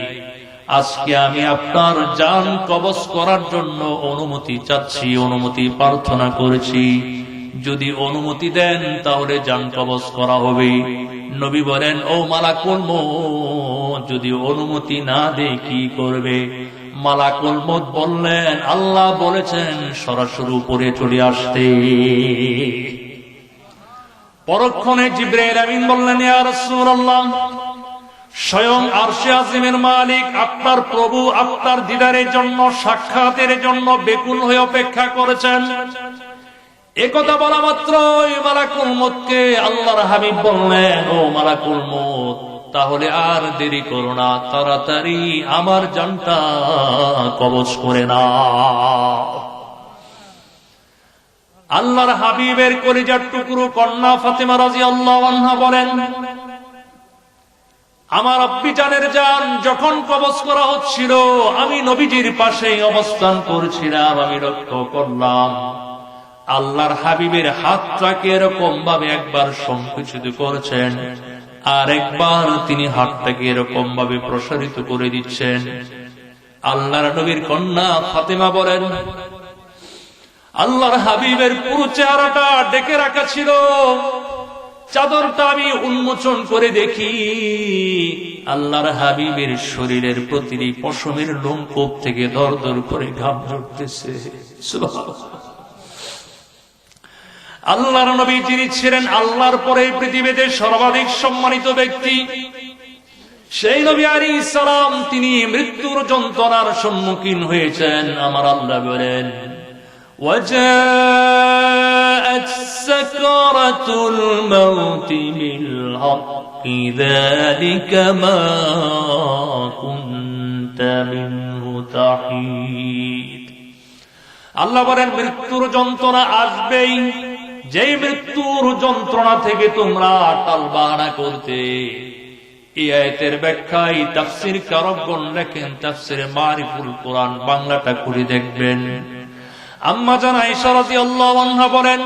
আজকে আমি আপনার জান কবজ করার জন্য অনুমতি চাচ্ছি, অনুমতি প্রার্থনা করেছি। যদি অনুমতি দেন তাহলে জান কবজ করা হবে। নবী বলেন, ও মালাকুল মউত, যদি অনুমতি না দেয় কি করবে? মালাকুল মউত বললেন, আল্লাহ বলেছেন সরাসরি উপরে চলে আসতে। পরক্ষণে জিবরাইল আমিন বললেন, ইয়া রাসূলুল্লাহ, স্বয়ং আরশে আজিমের মালিক আপনার প্রভু আপনার দিদারের জন্য, সাক্ষাতের জন্য বেকুল হয়ে অপেক্ষা করেছেন। একথা বলা মাত্রই মালাকুল মউতকে আল্লাহর হাবিব বললেন, ও মালাকুল মউত, তাহলে আর দেরি করো না, তাড়াতাড়ি আমার জানটা কবজ করে নাও। আল্লাহর হাবিবের কলিজার টুকরো কন্যা ফাতেমা রাদিয়াল্লাহু আনহা বলেন, আমার আব্বি জানের জান যখন কবজ করা হচ্ছিল, আমি নবীজির পাশেই অবস্থান করছিলাম। আমি লক্ষ্য করলাম আল্লাহর হাবিবের হাতটাকে এরকম ভাবে একবার সংকুচিত করছেন, আর একবার তিনি হাতটাকে এরকম ভাবে প্রসারিত করে দিচ্ছেন। আল্লাহর নবীর কন্যা ফাতেমা বলেন, আল্লাহর হাবিবের পুরো চেহারাটা ডেকে রাখা ছিল, চাদরটা আমি উন্মোচন করে দেখি আল্লাহর হাবিবের শরীরের প্রতিটি পশমের লোমকূপ থেকে দর দর করে ঘাম ঝরতেছে। সুবহানাল্লাহ। আল্লাহর নবী যিনি ছিলেন আল্লাহর পরে পৃথিবীতে সর্বাধিক সম্মানিত ব্যক্তি, সেই নবী আলাইহিস সালাম তিনি মৃত্যুর যন্ত্রণার সম্মুখীন হয়েছেন। আমার আল্লাহ বলেন, وَجَاءَتْ سَكْرَةُ الْمَوْتِ بِالْحَقِّ ذَلِكَ مَا كُنْتَ مِنْهُ تَحِيدُ। আল্লাহ বলেন, মৃত্যুর যন্ত্রণা আসবেই, যেই মৃত্যুর যন্ত্রণা থেকে তোমরা টালবাহানা করতে। এই আয়াতের ব্যাখ্যায় তাফসীর কারকগণ লেখেন, তাফসীরে মারিফুল কোরআন বাংলাটা খুলে দেখবেন। আম্মা জান আয়েশা রাদিয়াল্লাহু আনহা বলেন,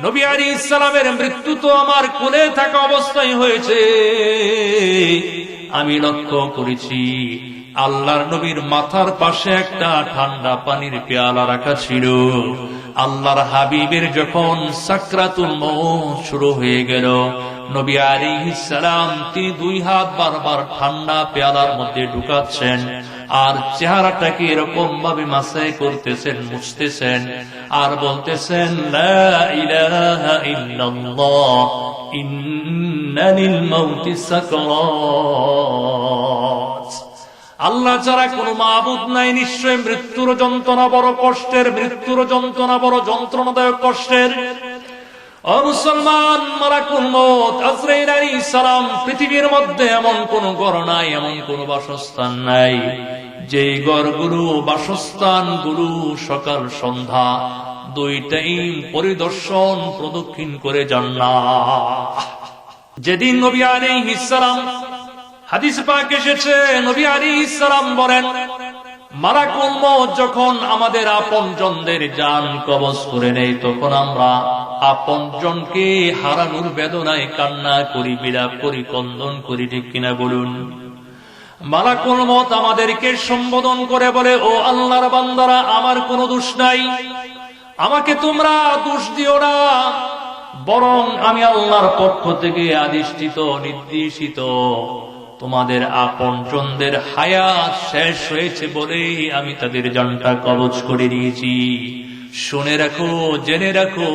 নবী আলাইহিস সালামের মৃত্যু তো আমার কোলে থাকা অবস্থায় হয়েছে। আমি লক্ষ্য করেছি আল্লাহর নবীর মাথার পাশে একটা ঠান্ডা পানির পেয়ালা রাখা ছিল। আল্লাহর হাবিবের যখন সাকরাতুল মউত শুরু হয়ে গেল, নবী আলাইহিস সালাম তিনি দুই হাত বারবার ঠান্ডা পেয়ালার মধ্যে ঢুকাচ্ছেন, আর চেহারাটাকে এরকম ভাবে মাসাই করতেছেন, মুছতেছেন, আর বলতেছেন, লা ইলাহা ইল্লাল্লাহ ইন্না লিল মাউতি সাকরাত। আল্লাহ ছাড়া কোনো মাবুদ নাই, নিশ্চয় মৃত্যুর যন্ত্রণা বড় কষ্টের, মৃত্যুর যন্ত্রণা বড় যন্ত্রণাদায়ক কষ্টের। ও মুসলমান, মালাকুল মউত আজরাইল আলাইহিস সালাম পৃথিবীর মধ্যে এমন কোন ঘর নাই, এমন কোন বাসস্থান নাই যেই ঘরগুলো বাসস্থানগুলো সকাল সন্ধ্যা দুই টাইম পরিদর্শন প্রদক্ষিণ করে যান না। যেদিন নবী আলাইহিস সালাম, হাদিস পাক এসেছে, নবী আলাইহিস সালাম বলেন, মালাকুল মউত যখন আমাদের আপনজনদের জান কবজ করে নেয়, তখন আমরা আপনজনকে হারানোর বেদনায় কান্না করি, বিলাপ করি, ক্রন্দন করি, ঠিক কিনা বলুন? মালাকুল মউত আমাদেরকে সম্বোধন করে বলে, ও আল্লাহর বান্দারা, আমার কোনো দোষ নাই, আমাকে তোমরা দোষ দিও না, বরং আমি আল্লাহর পক্ষ থেকে আদিষ্টিত, নির্দেশিত তোমাদের আপনজনদের হায়াত শেষ হয়েছে বলে আমি তাদের জানটা কবজ করে দিয়েছি। শুনে রাখো, জেনে রাখো,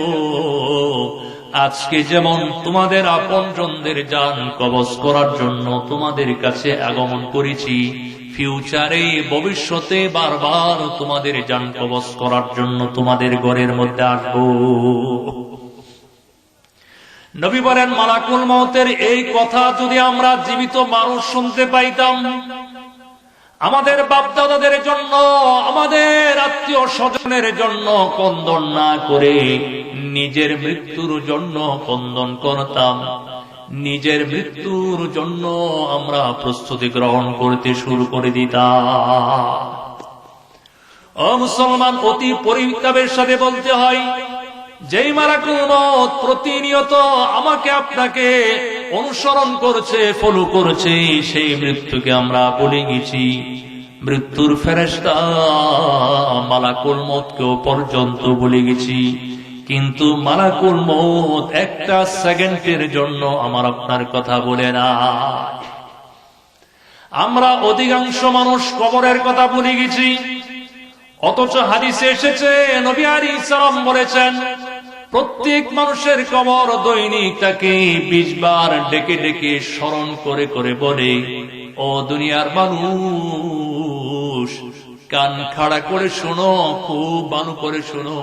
আজকে যেমন তোমাদের আপনজনদের জান কবজ করার জন্য তোমাদের কাছে আগমন করেছি, ফিউচারে ভবিষ্যতে বারবার তোমাদের জান কবজ করার জন্য তোমাদের ঘরের মধ্যে আসবো। নবী বলেন, মালাকুল মউতের এই কথা যদি আমরা জীবিত মানুষ শুনতে পাইতাম, আমাদের বাপদাদাদের জন্য, আমাদের আত্মীয় স্বজনের জন্য ক্রন্দন না করে নিজের মৃত্যুর জন্য ক্রন্দন করতাম, নিজের মৃত্যুর জন্য আমরা প্রস্তুতি গ্রহণ করতে শুরু করে দিতাম। ও মুসলমান, অতি পরিতাপের সাথে বলতে হয়, যেই মালাকুল মউত প্রতিনিয়ত আমাকে আপনাকে অনুসরণ করছে, ফলো করছে, সেই মৃত্যুকে আমরা ভুলে গেছি। মৃত্যুর ফেরেশতা মালাকুল মউতকেও পর্যন্ত ভুলে গেছি, কিন্তু মালাকুল মউত একটা সেকেন্ডের জন্য আমার আপনার কথা বলে না। আমরা অধিকাংশ মানুষ কবরের কথা ভুলে গেছি, অথচ হাদিসে এসেছে, নবী আলাইহিস সালাম বলেছেন, প্রত্যেক মানুষের কবর দৈনিক তাকে 20 বার ডেকে ডেকে স্মরণ করে করে বলে, ও দুনিয়ার মানুষ, কান খাড়া করে শোনো, খুব ভালো করে শোনো,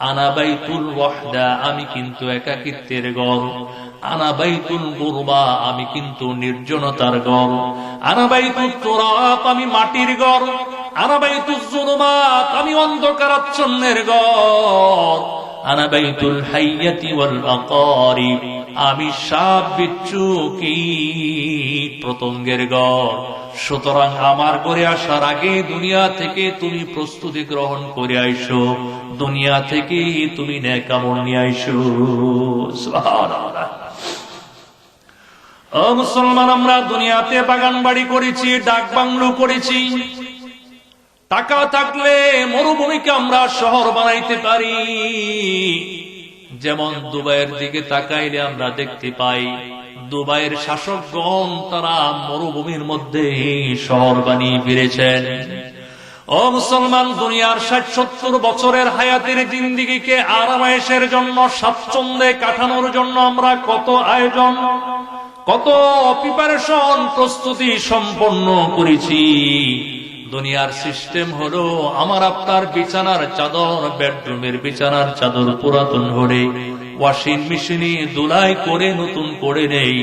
আনা বাইতুল ওয়াহদা, আমি কিন্তু একাকিত্বের ঘর। আনা বাইতুল গুরবা, আমি কিন্তু নির্জনতার ঘর। আনা বাইতুত তুরাব, আমি মাটির ঘর। আনা বাইতুজ জুলুমাত, আমি অন্ধকারাচ্ছন্নের ঘর। আনা বাইতুল হাইয়াতি ওয়াল আকারিব, আমি সাপ বিচ্ছু কীট পতঙ্গের ঘর। সুতরাং আমার ঘরে আসার আগে দুনিয়া থেকে তুমি প্রস্তুতি গ্রহণ করে আইসো, দুনিয়া থেকে তুমি নেক আমল নিয়ে আইসো। সুবহানাল্লাহ। ও মুসলমান, আমরা দুনিয়াতে বাগান বাড়ি করেছি, ডাক বাংলো করেছি। টাকা থাকলে মরুভূমিকে আমরা শহর বানাইতে পারি। যেমন দুবাইয়ের দিকে তাকাইলে আমরা দেখতে পাই, দুবাইয়ের শাসকগণ তারা মরুভূমির মধ্যে শহর বানিয়ে ফিরেছেন। ও মুসলমান, দুনিয়ার ৬০-৭০ বছরের হায়াতের জিন্দেগিকে আরামায়েশের জন্য, স্বাচ্ছন্দ্যে কাটানোর জন্য আমরা কত আয়োজন, কত প্রিপারেশন, প্রস্তুতি সম্পন্ন করেছি। দুনিয়ার সিস্টেম হলো আমার আপনার বিছানার চাদর, বেডরুমের বিছানার চাদর পুরাতন হলে ওয়াশিং মেশিনে ধুলাই করে নতুন করে নেই।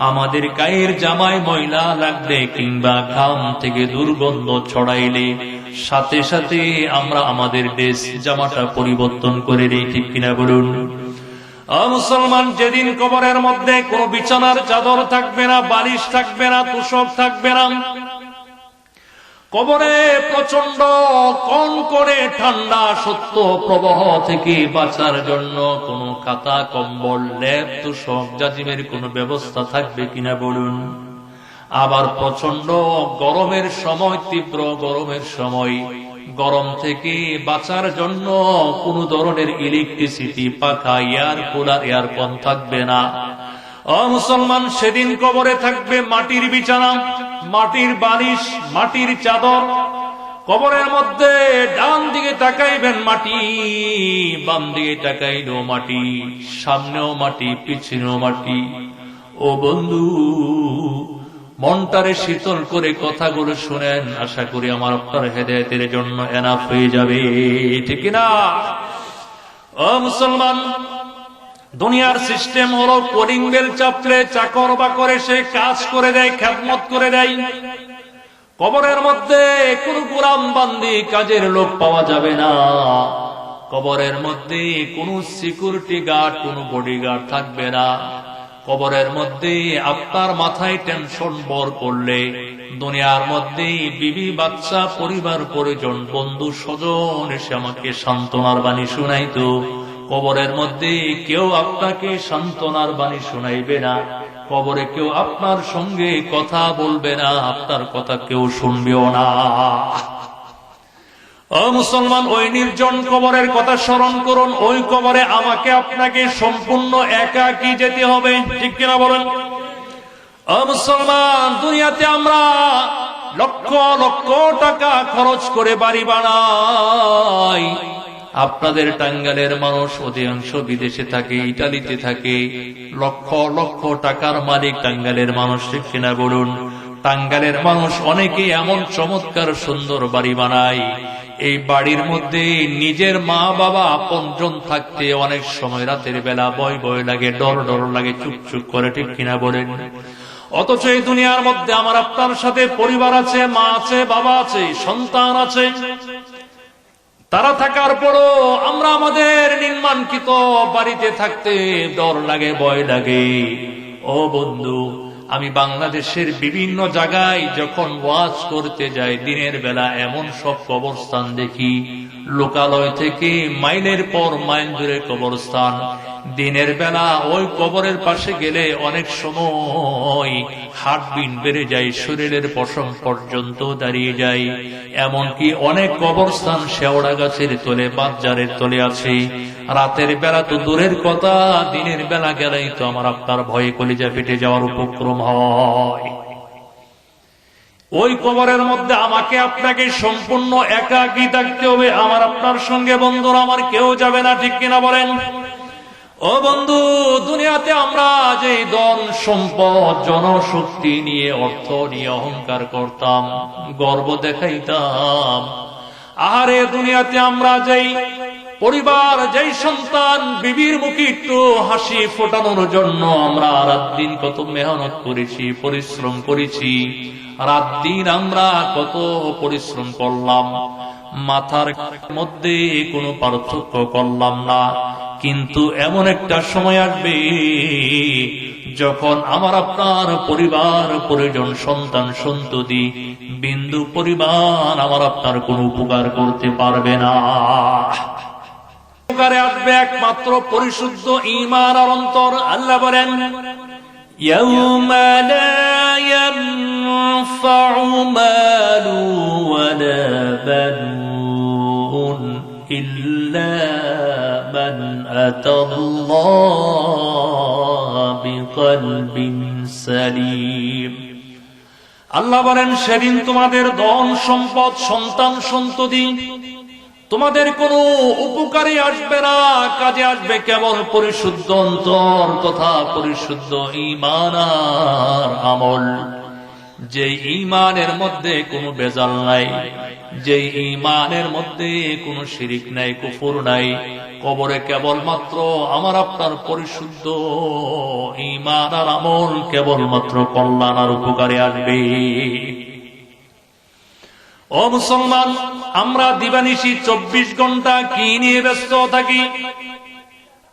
আমাদের গায়ের জামায় ময়লা লাগলে কিংবা ঘাম থেকে দুর্গন্ধ ছড়াইলে সাথে সাথে আমরা আমাদের ড্রেস জামাটা পরিবর্তন করে নেই, ঠিক কিনা বলুন? মুসলমান, যেদিন কবরের মধ্যে কোনো বিছানার চাদর থাকবে না, বালিশ থাকবে না, তোশক থাকবে না, কবরে প্রচন্ড কন করে ঠান্ডা সত্য প্রবাহ থেকে বাঁচার জন্য কোনো কাতা, কম্বল, লেপ, তোশক, জাজিমের কোনো ব্যবস্থা থাকবে কিনা বলুন? আবার প্রচন্ড গরমের সময়, তীব্র গরমের সময় গরম থেকে বাঁচার জন্য কোন ধরনের ইলেকট্রিসিটি, পাখা, এয়ার কুলার, এয়ারকন থাকবে না। ও মুসলমান, সেদিন কবরে থাকবে মাটির বিছানা, মাটির বালিশ, মাটির চাদর। কবরের মধ্যে ডান দিকে তাকাইবেন মাটি, বাম দিকে তাকাইলেও মাটি, সামনেও মাটি, পিছনেও মাটি। ও বন্ধু, মনটারে শীতল করে কথাগুলো শুনেন, আশা করি আমার আপনার হেদায়েতের জন্য এনাফ হয়ে যাবে, ঠিক না? ও মুসলমান, দুনিয়ার সিস্টেম হলো কলিং বেল চাপলে চাকর বাকর এসে কাজ করে দেয়, খেদমত করে দেয়। কবরের মধ্যে কোন গোলাম বান্দি কাজের লোক পাওয়া যাবে না। কবরের মধ্যে কোন সিকিউরিটি গার্ড, কোন বডিগার্ড থাকবে না। কবরের মধ্যে আপনার মাথায় টেনশন বর করলে দুনিয়ার মধ্যে বিবি, বাচ্চা, পরিবার, পরিজন, বন্ধু, স্বজন এসে আমাকে সান্ত্বনার বাণী শুনাইতো। কবরের মধ্যে কেউ আপনাকে সান্ত্বনার বাণী শুনাইবে না। কবরে কেউ আপনার সঙ্গে কথা বলবে না, আপনার কথা কেউ শুনবেও না। ও মুসলমান, ওই নির্জন কবরের কথা স্মরণ করুন। ওই কবরে আমাকে আপনাকে সম্পূর্ণ একাকী যেতে হবে, ঠিক কিনা বলেন? ও মুসলমান, দুনিয়াতে আমরা লক্ষ লক্ষ টাকা খরচ করে বাড়ি বানাই। আপনাদের টাঙ্গাইলের মানুষ অধিকাংশ বিদেশে থাকে, ইটালিতে থাকে। লক্ষ লক্ষ টাকার মালিক টাঙ্গাইলের মানুষ, ঠিক কিনা বলুন? টাঙ্গাইলের মানুষ অনেকে এমন চমৎকার সুন্দর বাড়ি বানায়, এই বাড়ির মধ্যে নিজের মা বাবা আপনজন থাকতে অনেক সময় রাতের বেলা ভয় ভয় লাগে, ডর ডর লাগে, চুপ চুপ করে, ঠিক কিনা বলেন? অথচ এই দুনিয়ার মধ্যে আমার আপনার সাথে পরিবার আছে, মা আছে, বাবা আছে, সন্তান আছে। তারা থাকার পরও আমরা আমাদের নির্মাণকৃত বাড়িতে থাকতে ডর লাগে, ভয় লাগে। ও বন্ধু, আমি বাংলাদেশের বিভিন্ন জায়গায় যখন ওয়াজ করতে যাই, দিনের বেলা এমন সব কবরস্থান দেখি, লোকালয় থেকে মাইলের পর মাইল দূরে কবরস্থান। দিনের বেলা ওই কবরের পাশে গেলে অনেক সময় হার্টবিট বেড়ে যায়, শরীরের পশম পর্যন্ত দাঁড়িয়ে যায়। এমনকি অনেক কবরস্থান শেওড়া গাছের তলে, বাজারের তলে আছে। রাতের বেলা তো দূরের কথা, দিনের বেলা গেলেই তো আমার আপনার ভয়ে কলিজা ফেটে যাওয়ার উপক্রম হয়। ওই কবরের মধ্যে আমাকে আপনাকে সম্পূর্ণ একাকী থাকতে হবে। আমার আপনার সঙ্গে বন্ধুরা আমার কেউ যাবে না, ঠিক কিনা বলেন? ও বন্ধু, দুনিয়াতে আমরা যে ধন সম্পদ, জনশক্তি নিয়ে, অর্থ নিয়ে অহংকার করতাম, গর্ব দেখাইতাম, আরে দুনিয়াতে আমরা যেই পরিবার, যেই সন্তান বিবির মুখে একটু হাসি ফোটানোর জন্য আমরা রাত দিন কত মেহনত করেছি, পরিশ্রম করেছি, রাত দিন আমরা কত পরিশ্রম করলাম, মাথার মধ্যে কোনো পার্থক্য করলাম না। কিন্তু এমন একটা সময় আসবে যখন আমার আপনার পরিবার পরিজন, সন্তান সন্ততি, বিন্দু পরিমাণ আমার আপনার কোনো উপকার করতে পারবে না। উপকারে আসবে একমাত্র পরিশুদ্ধ ঈমান আর অন্তর। আল্লাহ বলেন, ইয়াউমা লা ইয়ানফাউ মালু ওয়ালা বানুন ইল্লা মান আতাল্লাহা বিকলবিন সালিম। আল্লাহ বলেন, সেদিন তোমাদের ধন সম্পদ, সন্তান সন্ততি তোমাদের কোনো উপকারে আসবে না, কাজে আসবে কেবল পরিশুদ্ধ অন্তর তথা পরিশুদ্ধ ঈমান আর আমল। যে ঈমানের মধ্যে কোনো বেজাল নাই, যে ঈমানের মধ্যে কোনো শিরিক নাই, কুফর নাই, কবরে কেবলমাত্র আমার আপনার পরিশুদ্ধ ঈমান আর আমল কেবলমাত্র কল্যাণ আর উপকারে আসবে। ও মুসলমান, আমরা দিবানিশি 24 ঘন্টা কি নিয়ে ব্যস্ত থাকি?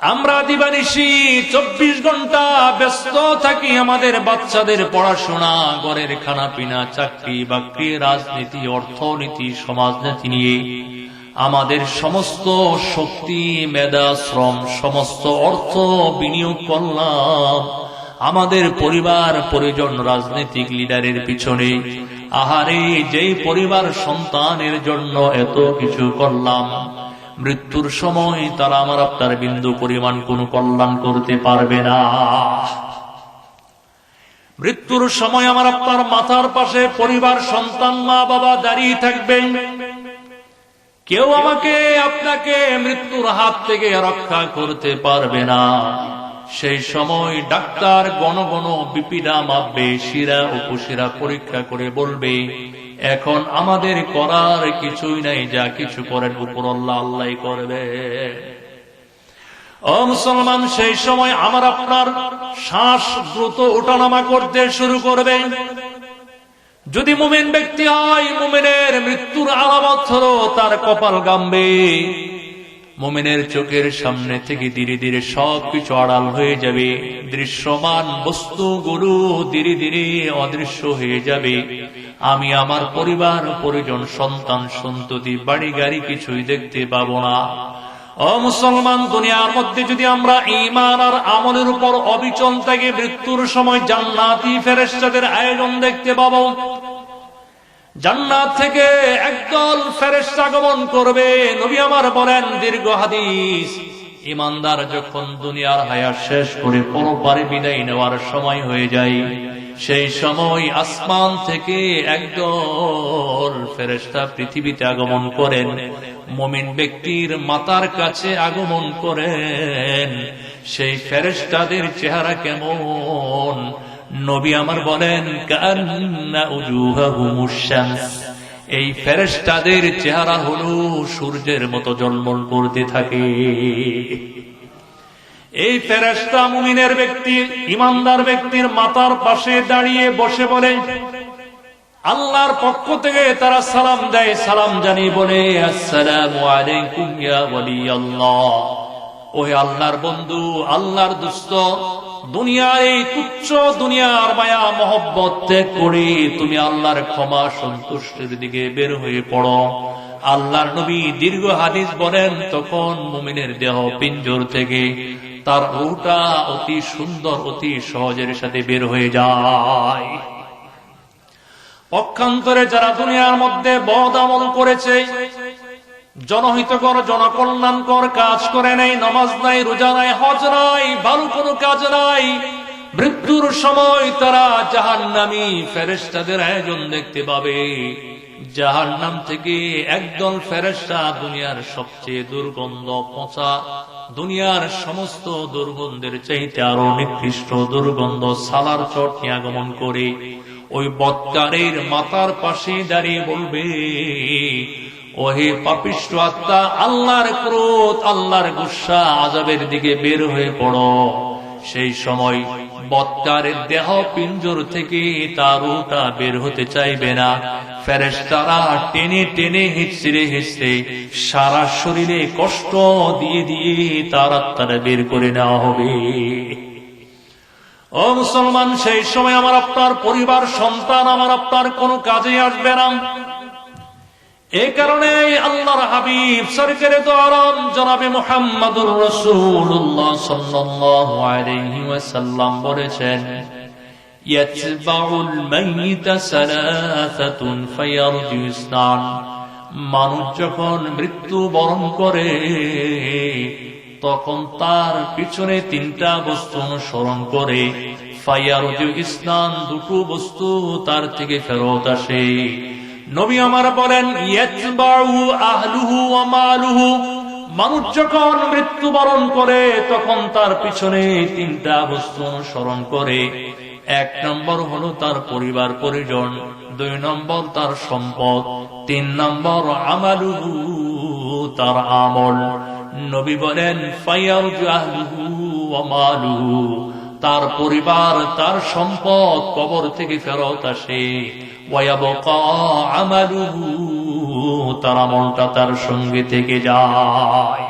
আমরা দিবানিশি 24 ঘন্টা ব্যস্ত থাকি আমাদের বাচ্চাদের পড়াশোনা, ঘরের খানা পিনা, চাকরি বাকরি, রাজনীতি, অর্থনীতি, সমাজনীতি নিয়ে। আমাদের সমস্ত শক্তি, মেধা, শ্রম, সমস্ত অর্থ বিনিয়োগ করলাম আমাদের পরিবার পরিজন, রাজনৈতিক লিডারের পিছনে। আহারে, যেই পরিবার সন্তানের জন্য এত কিছু করলাম, মৃত্যুর সময় তারা আমার আপনার বিন্দু পরিমাণ কোনো কল্যাণ করতে পারবে না। মৃত্যুর সময় আমার আপনার মাথার পাশে পরিবার, সন্তান, মা বাবা দাঁড়িয়ে থাকবে। কেউ আমাকে আপনাকে মৃত্যুর হাত থেকে রক্ষা করতে পারবে না। সেই সময় ডাক্তার গণ গণ বিপিডা মাপবে, শিরা উপশিরা পরীক্ষা করে বলবে, এখন আমাদের করার কিছুই নাই, যা কিছু করেন উপর আল্লাহ, আল্লাহই করবে। ও মুসলমান, সেই সময় আমার আপনার শ্বাস দ্রুত ওঠানামা করতে শুরু করবে। যদি মুমিন ব্যক্তি হয়, মুমিনের মৃত্যুর আলামত হলো তার কপাল গামবে। মুমিনের চোখের সামনে থেকে ধীরে ধীরে সবকিছু আড়াল হয়ে যাবে, দৃশ্যমান বস্তুগুলো ধীরে ধীরে অদৃশ্য হয়ে যাবে। আমি আমার পরিবার পরিজন, সন্তান সন্ততি, বাড়ি গাড়ি কিছুই দেখতে পাবো না। ও মুসলমান, দুনিয়ার মধ্যে যদি আমরা ঈমান আর আমলের উপর অবিচল থাকি, মৃত্যুর সময় জান্নাতি ফেরেশতাদের আয়োজন দেখতে পাবো। জান্নাত থেকে একদল ফেরেশতা আগমন করবে। নবী আমার বলেন, দীর্ঘ হাদিস, ঈমানদার যখন দুনিয়ার হায়াত শেষ করে পরপারে বিদায় নেওয়ার সময় হয়ে যায়, সেই সময় আসমান থেকে একদল ফেরেশতা পৃথিবীতে আগমন করেন, মুমিন ব্যক্তির মাথার কাছে আগমন করেন। সেই ফেরেশতাদের চেহারা কেমন? নবী আমার বলেন, কান্না উজুহাহুমুশ শামস। এই ফেরেশতাদের চেহারা হলো সূর্যের মতো ঝলমল করতে থাকে। এই ফেরেশতা মুমিনের ব্যক্তির, ঈমানদার ব্যক্তির মাথার পাশে দাঁড়িয়ে বসে বলে, আল্লাহর পক্ষ থেকে তারা সালাম দেয়, সালাম জানিয়ে বলে, আসসালামু আলাইকুম ইয়া ওয়ালিয়াল্লাহ। ওহে আল্লাহর বন্ধু, আল্লাহর দুস্ত, দুনিয়ার এই তুচ্ছ দুনিয়ার মায়া মহব্বত ত্যাগ করে তুমি আল্লাহর ক্ষমা সন্তুষ্টির দিকে বের হয়ে পড়ো। আল্লাহর নবী দীর্ঘ হাদিস বলেন, তখন মুমিনের দেহ পিঞ্জর থেকে তার রূহটা অতি সুন্দর, অতি সহজের সাথে বের হয়ে যায়। পক্ষান্তরে যারা দুনিয়ার মধ্যে বদ আমল করেছে, জনহিতকর জনকল্যাণকর কাজ করে নাই, নামাজ নাই, রোজা নাই, হজ নাই, ভালো কোনো কাজ নাই, মৃত্যুর সময় তারা জাহান্নামী ফেরেশতাদের আয়োজন দেখতে পাবে। জাহান্নাম থেকে একদল ফেরেশতা দুনিয়ার সবচেয়ে দুর্গন্ধ, পচা, দুনিয়ার সমস্ত দুর্গন্ধের চাইতে আরো নিকৃষ্ট দুর্গন্ধ সালার চট নিয়ে আগমন করে ওই বৎকারের মাথার পাশে দাঁড়িয়ে বলবে, ওহে পাপিষ্ঠ আত্মা, আল্লাহর ক্রোধ, আল্লাহর গুসা, আযাবের দিকে বের হয়ে পড়ো। সেই সময় বৎকারের দেহ পিঞ্জর থেকে তার রূহটা বের হতে চাইবে না। ফেরেশতারা টেনে টেনে হিচড়ে হিচড়ে সারা শরীরে কষ্ট দিয়ে দিয়ে তার আত্মাটা বের করে নেওয়া হবে। ও মুসলমান, সেই সময় আমার আপনার পরিবার, সন্তান আমার আপনার কোনো কাজে আসবে না। এই কারণে আল্লাহর হাবিব সরকারে দো আলম জনাবে মুহাম্মদুর রাসূলুল্লাহ সাল্লাল্লাহু আলাইহি ওয়াসাল্লাম বলেছেন, ইয়াতবাউল মাইয়িতা সালাসাতুন ফায়ারজু ইসনান। মানুষ যখন মৃত্যু বরণ করে তখন তার পিছনে তিনটা বস্তু অনুসরণ করে। ফায়ারজু ইসনান, দুটো বস্তু তার থেকে ফেরত আসে। নবী আমার বলেন, ইয়াতবাউ আহলুহু ওয়া মালুহু। মানুষ যখন মৃত্যুবরণ করে তখন তার পিছনে তিনটা বস্তু অনুসরণ করে। এক নম্বর হলো তার পরিবার পরিজন, দুই নম্বর তার সম্পদ, তিন নম্বর আমালুহু, তার আমল। নবী বলেন, ফায়ারজু আহলুহু ওয়া মালুহু, তার পরিবার, তার সম্পদ কবর থেকে ফেরত আসে। ওয়ায়াবকা আমালুহু, তার আমলটা তার সঙ্গে থেকে যায়।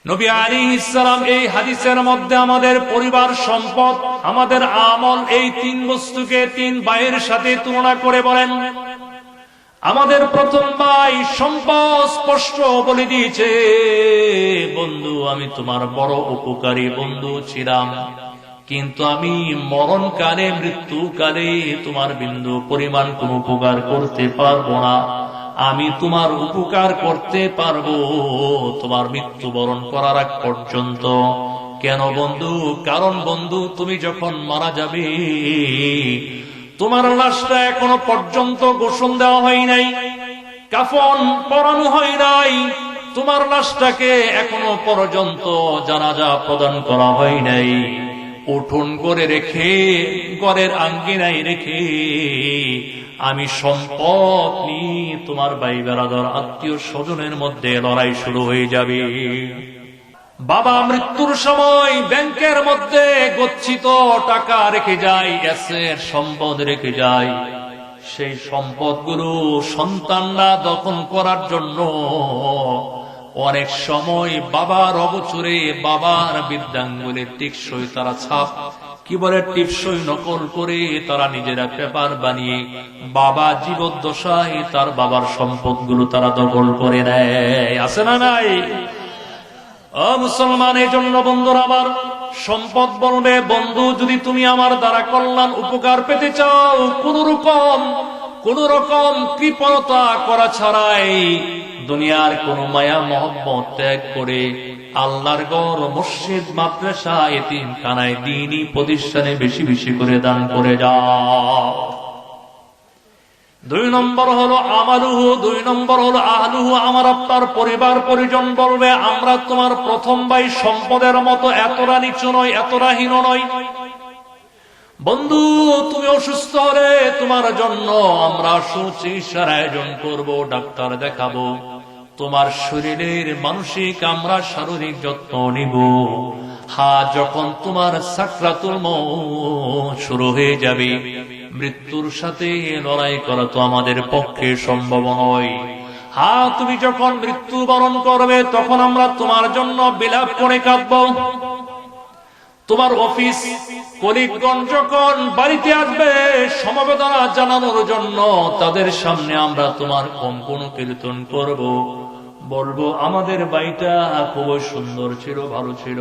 নবী আলাইহিস সালাম এই হাদিসের মধ্যে আমাদের পরিবার, সম্পদ, আমাদের আমল, এই তিন বস্তুকে তিন ভাইয়ের সাথে তুলনা করে বলেন, আমাদের প্রথম ভাই সম্পদ স্পষ্ট বলে দিয়েছে, বন্ধু আমি তোমার বড় উপকারী বন্ধু ছিলাম, কিন্তু আমি মরণকালে, মৃত্যুকালে তোমার বিন্দু পরিমাণ কোন উপকার করতে পারবো না। আমি তোমার উপকার করতে পারবো তোমার মৃত্যুবরণ করার আগ পর্যন্ত। কেন বন্ধু? কারণ বন্ধু, তুমি যখন মারা যাবে তোমার লাশটা এখনো পর্যন্ত গোসল দেওয়া হয় নাই, কাফন পরানো হয় নাই, তোমার লাশটাকে এখনো পর্যন্ত জানাজা প্রদান করা হয় নাই। উঠোন করে রেখে, ঘরের আঙ্গিনায় রেখে আমি সম্পদ নিয়ে তোমার ভাই বেরাদর, আত্মীয় স্বজনের মধ্যে লড়াই শুরু হয়ে যাবে। বাবা মৃত্যুর সময় ব্যাংকের মধ্যে গচ্ছিত টাকা রেখে যায়, অ্যাসেট সম্পদ রেখে যায়। সেই সম্পদগুলো সন্তানরা দখল করার জন্য অনেক সময় বাবার অগোচরে, বাবার বৃদ্ধাঙ্গুলের টিকসই তারা ছাপ, কি বলে, টিপসই নকল করে তারা নিজেরা পেপার বানিয়ে বাবা জীবদ্দশায় তার বাবার সম্পদগুলো তারা দখল করে নেয়। আছে না নাই? মুসলমান, এই জন্য বন্ধুরা আমার, সম্পদ বলবে, বন্ধু যদি তুমি আমার দ্বারা কল্যাণ উপকার পেতে চাও, কোন রকম কৃপণতা করা ছাড়াই দুনিয়ার কোন মায়া মহব্বত ত্যাগ করে আল্লাহর ঘর, মসজিদ, মাদ্রাসা, এতিমখানায়, দ্বীনি প্রতিষ্ঠানে বেশি বেশি করে দান করে যাও। দুই নম্বর হলো আমালুহু, দুই নম্বর হলো আহলুহু, আমার আপনার পরিবার পরিজন বলবে, আমরা তোমার প্রথম ভাই সম্পদের মতো এতটা নিচু নয়, এতটা হীন নয়। বন্ধু তুমি অসুস্থ হলে তোমার জন্য আমরা সুচিকিৎসার আয়োজন করব, ডাক্তার দেখাবো, তোমার শরীরের মানসিক আমরা শারীরিক যত্ন নিব। যখন তোমার সাকরাতুল মউত শুরু হয়ে যাবে, মৃত্যুর সাথে লড়াই করা তো আমাদের পক্ষে সম্ভব নয়। তুমি যখন মৃত্যুবরণ করবে তখন আমরা তোমার জন্য বিলাপ করে কাঁদব। তোমার অফিস কলিগগণ যখন বাড়িতে আসবে সমবেদনা জানানোর জন্য, তাদের সামনে আমরা তোমার কম্পন কীর্তন করব, বলবো আমাদের বাড়িটা খুবই সুন্দর ছিল, ভালো ছিল,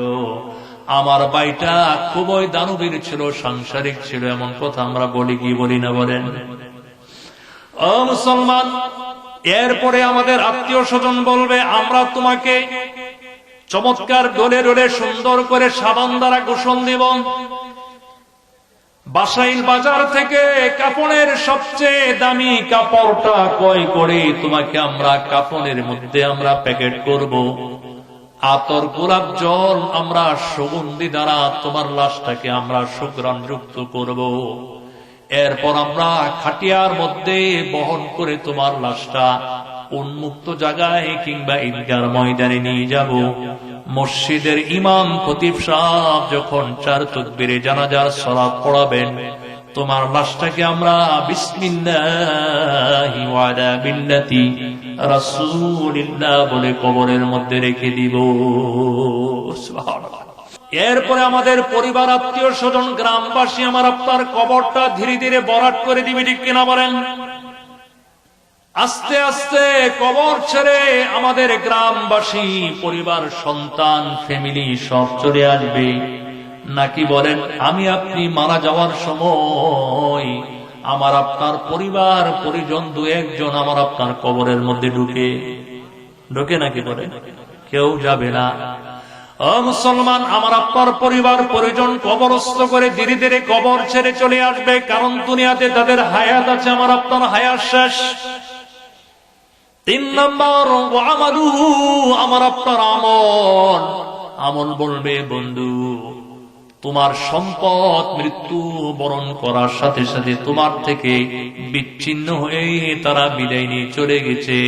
আমার বাড়িটা খুবই দানবীর ছিল, সাংসারিক ছিল। এমন কথা আমরা বলি কি বলি না বলেন? ও মুসলমান, এরপরে আমাদের আত্মীয় স্বজন বলবে, আমরা তোমাকে চমৎকার ডোলে ডোলে সুন্দর করে সাবান দ্বারা গোসল দিব, বাসাইল বাজার থেকে কাপড়ের সবচেয়ে দামি কাপড়টা ক্রয় করে তোমাকে আমরা কাপড়ের মধ্যে আমরা প্যাকেট করব, আতর, গোলাপ জল, আমরা সুগন্ধি দ্বারা তোমার লাশটাকে আমরা সুঘ্রাণ যুক্ত করব। এরপর আমরা খাটিয়ার মধ্যে বহন করে তোমার লাশটা উন্মুক্ত জায়গায় কিংবা ঈদগার ময়দানে নিয়ে যাব। মসজিদের ইমাম খতিব সাহেব যখন 4 তাকবীরে জানাজার সালাত পড়াবেন, তোমার লাশটাকে আমরা বিসমিল্লাহি ওয়া আলা মিল্লাতি রাসূলিল্লাহ বলে কবরের মধ্যে রেখে দিব। সুবহানাল্লাহ। এরপরে আমাদের পরিবার, আত্মীয় স্বজন, গ্রামবাসী আমার আপনার কবরটা ধীরে ধীরে ভরাট করে দিবে, ঠিক কিনা বলেন? আস্তে আস্তে কবর ছেড়ে আমাদের গ্রামবাসী, পরিবার, সন্তান, ফ্যামিলি সব চলে আসবে। নাকি বলেন আমি আপনি মারা যাওয়ার সময় আমার আপনার পরিবার পরিজন 2-1 জন আমার আপনার কবরের মধ্যে ঢুকে নাকি বলেন? কেউ যাবে না। ও মুসলমান, আমার আপনার পরিবার পরিজন কবরস্থ করে ধীরে ধীরে কবর ছেড়ে চলে আসবে। কারণ দুনিয়াতে তাদের হায়াত আছে, আমার আপনার হায়াত শেষ। 3 নম্বর, আমালুহু, আমার আপনার আমল বলবে বন্ধু তোমার সম্পদ মৃত্যু বরণ করার সাথে সাথে তোমার থেকে বিচ্ছিন্ন হয়ে তারা বিদায় নিয়ে চলে গেছে।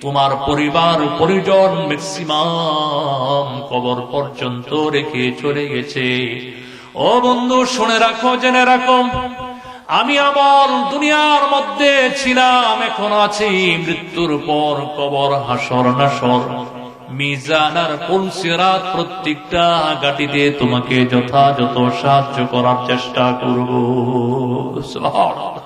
তোমার পরিবার পরিজন ম্যাক্সিমাম কবর পর্যন্ত রেখে চলে গেছে। ও বন্ধু, শুনে রাখো, জেনে রাখো, আমি আমার দুনিয়ার মধ্যে ছিলাম, এখন আছি। মৃত্যুর পর কবর, হাসর নাসর, মিজান আর পুলসিরাত, প্রত্যেকটা ঘাটিতে তোমাকে যথাযথ সাহায্য করার চেষ্টা করব। সুবহানাল্লাহ।